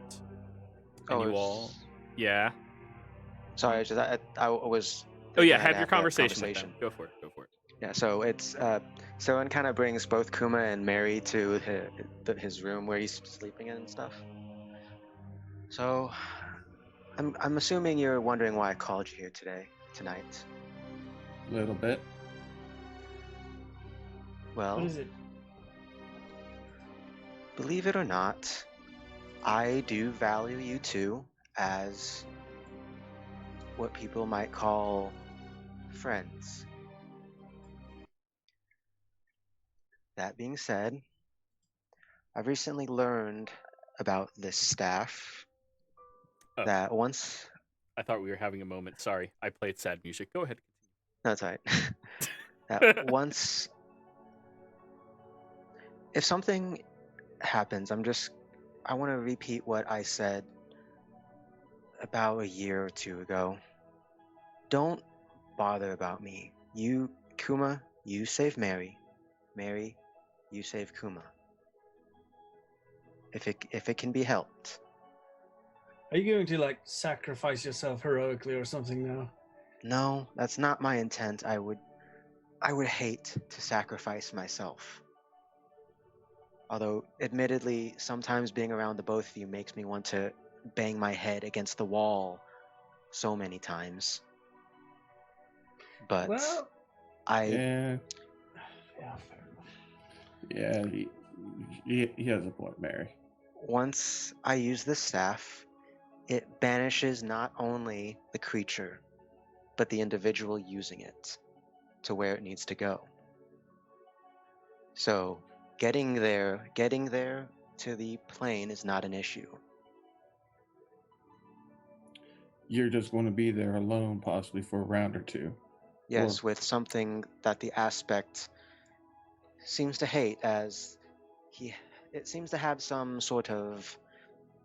And you it's- all, yeah. Sorry, I was. Oh yeah, thinking I'd have your that conversation with them. Go for it. Go for it. Yeah, so it's Soen kind of brings both Kuma and Mary to his room where he's sleeping in and stuff. So, I'm assuming you're wondering why I called you here tonight. A little bit. Well, What is it? believe it or not, I do value you two as what people might call friends. That being said, I've recently learned about this staff Oh. that once. I thought we were having a moment. Sorry, I played sad music. Go ahead. No, that's all right. That once. If something happens, I want to repeat what I said about a year or two ago. Don't bother about me. You, Kuma, you save Mary. Mary, you save Kuma. If it can be helped. Are you going to, like, sacrifice yourself heroically or something now? No, that's not my intent. I would hate to sacrifice myself. Although, admittedly, sometimes being around the both of you makes me want to bang my head against the wall so many times. But Well, Yeah, yeah, fair enough. yeah. He has a point, Mary. once I use this staff, it banishes not only the creature, but the individual using it to where it needs to go. So getting there to the plane is not an issue. You're just going to be there alone, possibly for a round or two. Yes, Or- with something that the aspect seems to hate, as it seems to have some sort of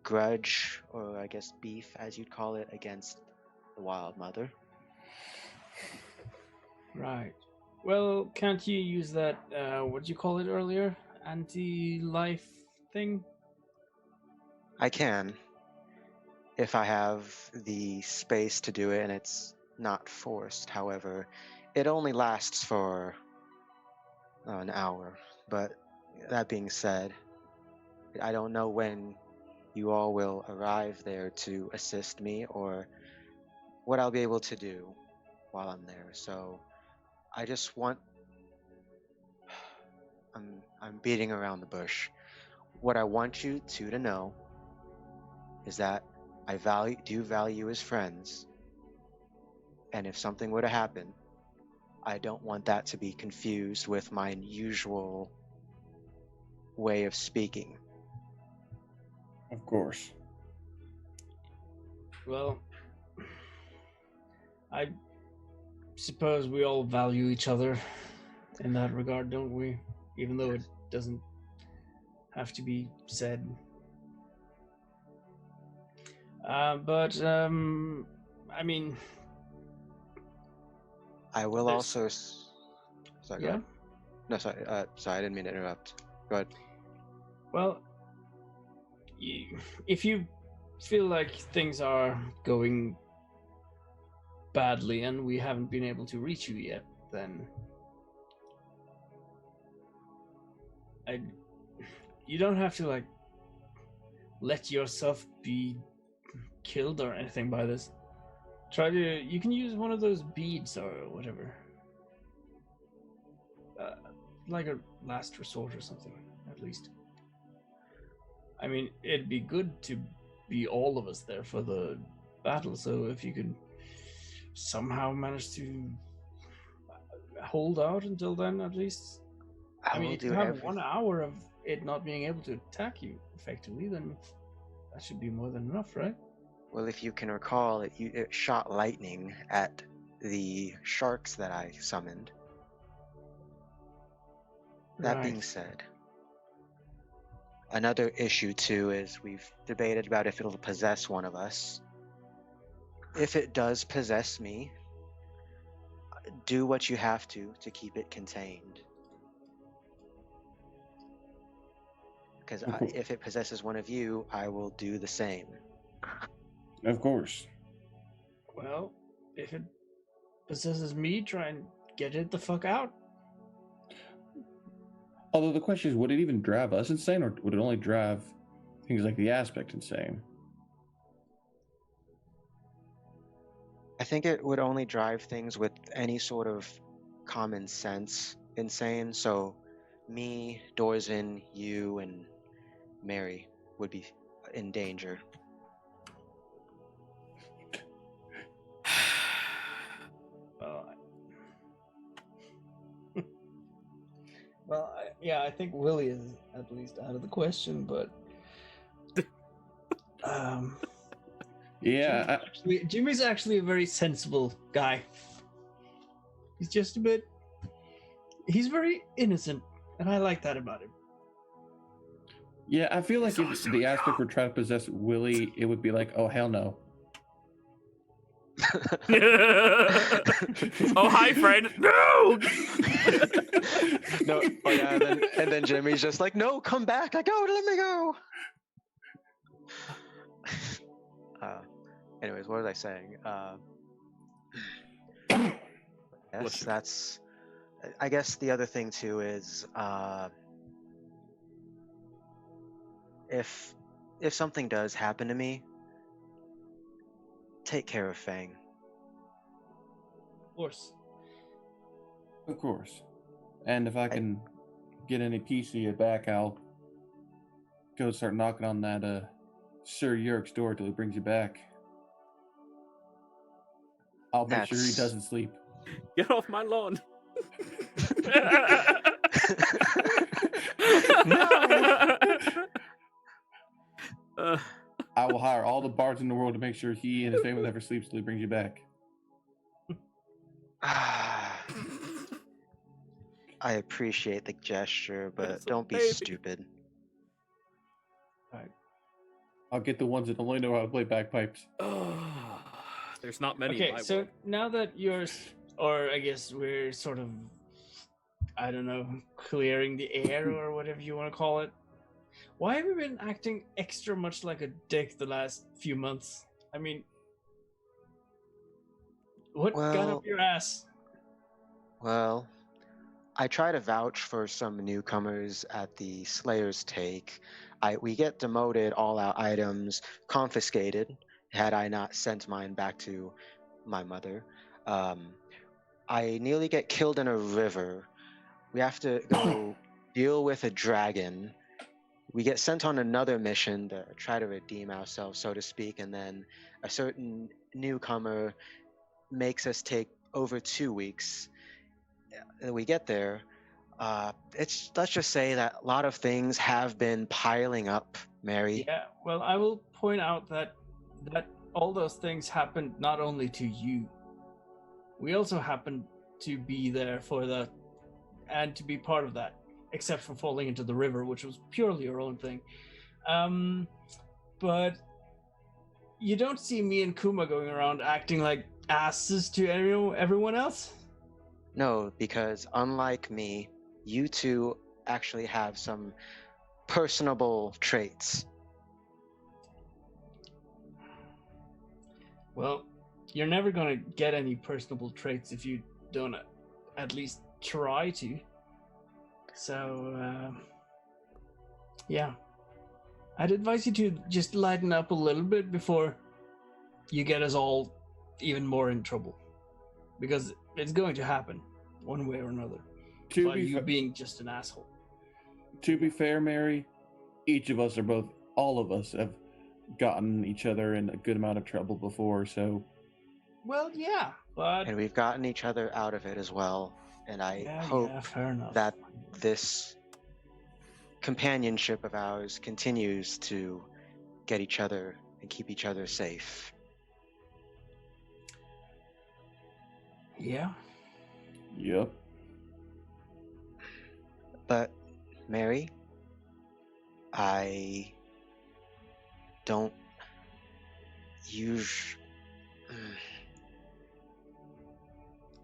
grudge, or I guess beef, as you'd call it, against the Wild Mother. Right. Well, can't you use that, what did you call it earlier? Anti-life thing? I can, if I have the space to do it and it's not forced. However, it only lasts for an hour. But that being said, I don't know when you all will arrive there to assist me or what I'll be able to do while I'm there. So I just want I'm beating around the bush. What I want you two to know is that I do value as friends. And if something were to happen, I don't want that to be confused with my usual way of speaking. Of course. Well, I suppose we all value each other in that regard, don't we? Even though it doesn't have to be said. But I mean, I will There's- also. Sorry, go yeah. ahead. No, sorry. Sorry, I didn't mean to interrupt. Go ahead. Well, if you feel like things are going badly and we haven't been able to reach you yet, then you don't have to like let yourself be killed or anything by this. You can use one of those beads or whatever, like a last resort or something, at least. I mean, it'd be good to be all of us there for the battle, so if you could somehow manage to hold out until then, at least. I mean, will if you do have everything. 1 hour of it not being able to attack you effectively, then that should be more than enough, right? Well, if you can recall, it shot lightning at the sharks that I summoned. That being said, another issue too is we've debated about if it'll possess one of us. If it does possess me, do what you have to keep it contained. Because if it possesses one of you, I will do the same. Of course. Well, if it possesses me, try and get it the fuck out. Although the question is, would it even drive us insane, or would it only drive things like the aspect insane? I think it would only drive things with any sort of common sense insane. So me, Dorzin, you, and Mary would be in danger. Well, I think Willie is at least out of the question, but Yeah. Jimmy's actually a very sensible guy. He's just he's very innocent, and I like that about him. Yeah, I feel like if the aspect were trying to possess Willie, it would be like, oh, hell no. Oh, hi, friend. No! No, oh yeah, and then Jimmy's just like, no, come back. Let me go. Anyways, what was I saying? Yes, that's. I guess the other thing too is, if something does happen to me, take care of Fang. Of course. Of course. And if I can get any piece of you back, I'll go start knocking on that Sir Yurik's door till he brings you back. I'll make sure he doesn't sleep. Get off my lawn. Uh, I will hire all the bards in the world to make sure he and his family never sleeps till he brings you back. I appreciate the gesture, but It's a don't be baby. stupid. I'll get the ones that only know how to play bagpipes. There's not many in Okay, my so world. now that you're, or I guess we're sort of, I don't know, clearing the air or whatever you want to call it. Why have you been acting extra much like a dick the last few months? I mean, what got Well- up your ass? Well, I try to vouch for some newcomers at the Slayer's Take. We get demoted, all our items confiscated, had I not sent mine back to my mother. I nearly get killed in a river. We have to go deal with a dragon. We get sent on another mission to try to redeem ourselves, so to speak, and then a certain newcomer makes us take over 2 weeks. We get there. Let's just say that a lot of things have been piling up, Mary. Yeah, well, I will point out that all those things happened not only to you. We also happened to be there for that and to be part of that, except for falling into the river, which was purely your own thing. But you don't see me and Kuma going around acting like asses to everyone else? No, because unlike me, you two actually have some personable traits. Well, you're never gonna get any personable traits if you don't at least try to. So, yeah. I'd advise you to just lighten up a little bit before you get us all even more in trouble. Because it's going to happen, one way or another. By you being just an asshole. To be fair, Mary, all of us have gotten each other in a good amount of trouble before, so... Well, yeah, but... And we've gotten each other out of it as well. And I hope fair enough. that this companionship of ours continues to get each other and keep each other safe. Yeah. Yep. But, Mary, I don't use.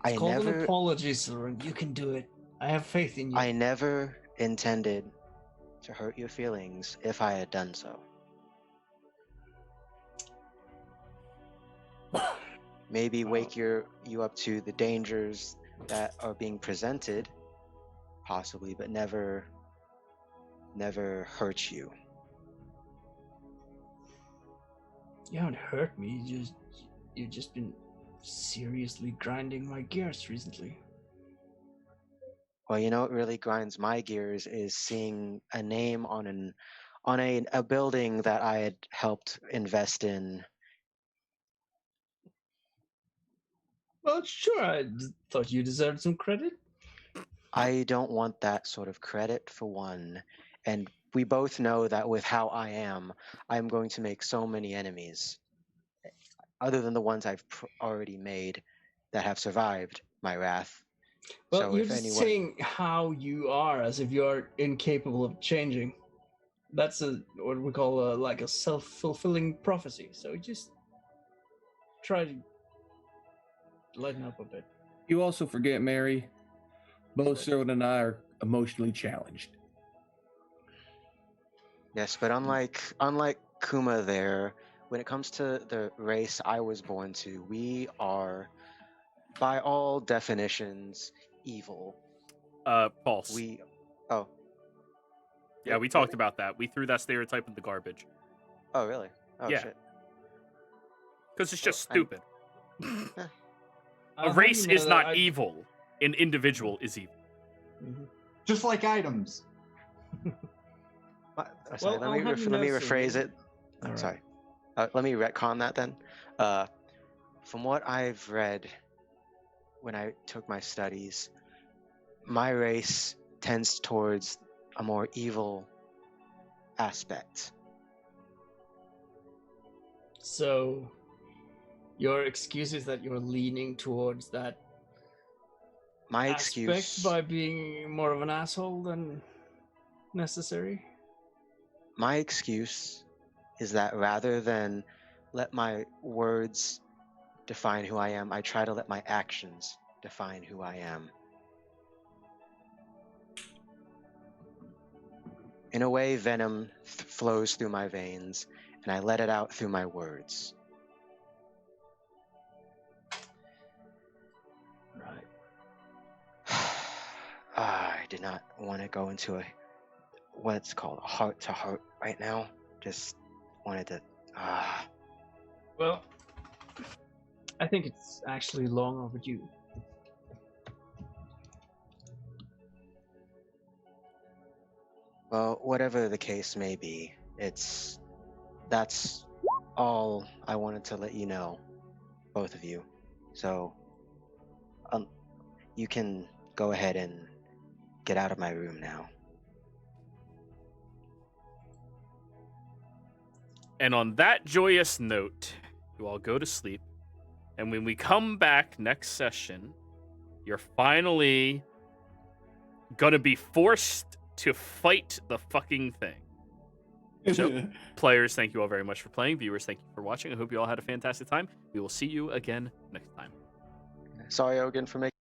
It's called an apology, Soren. You can do it. I have faith in you. I never intended to hurt your feelings if I had done so. Maybe wake you up to the dangers that are being presented, possibly, but never hurt you. You haven't hurt me. You've just been seriously grinding my gears recently. Well, you know what really grinds my gears is seeing a name on a building that I had helped invest in. Well, sure. I thought you deserved some credit. I don't want that sort of credit, for one. And we both know that with how I am going to make so many enemies, other than the ones I've already made that have survived my wrath. Well, So you're if just anyone... saying how you are, as if you're incapable of changing. That's what we call like a self-fulfilling prophecy. So just try to lighten up a bit. You also forget, Mary, both Sherwood and I are emotionally challenged. Yes, but unlike Kuma there, when it comes to the race I was born to, we are, by all definitions, evil. False. Oh. Yeah, we talked about that. We threw that stereotype in the garbage. Oh, really? Oh, yeah. shit. Because it's just stupid. A race is not evil. An individual is evil. Mm-hmm. Just like items. Sorry, let me rephrase it. Right. Sorry. Let me retcon that then. From what I've read when I took my studies, my race tends towards a more evil aspect. So, your excuse is that you're leaning towards that My aspect excuse, by being more of an asshole than necessary? my excuse is that rather than let my words define who I am, I try to let my actions define who I am. In a way, venom flows through my veins, and I let it out through my words. Right. I did not want to go into what's called a heart-to-heart right now. Just wanted to... Well, I think it's actually long overdue. Well, whatever the case may be, that's all I wanted to let you know, both of you. So, you can go ahead and get out of my room now. And on that joyous note, you all go to sleep. And when we come back next session, you're finally gonna be forced to fight the fucking thing. So, players, thank you all very much for playing. Viewers, thank you for watching. I hope you all had a fantastic time. We will see you again next time. Sorry, Ogan, for making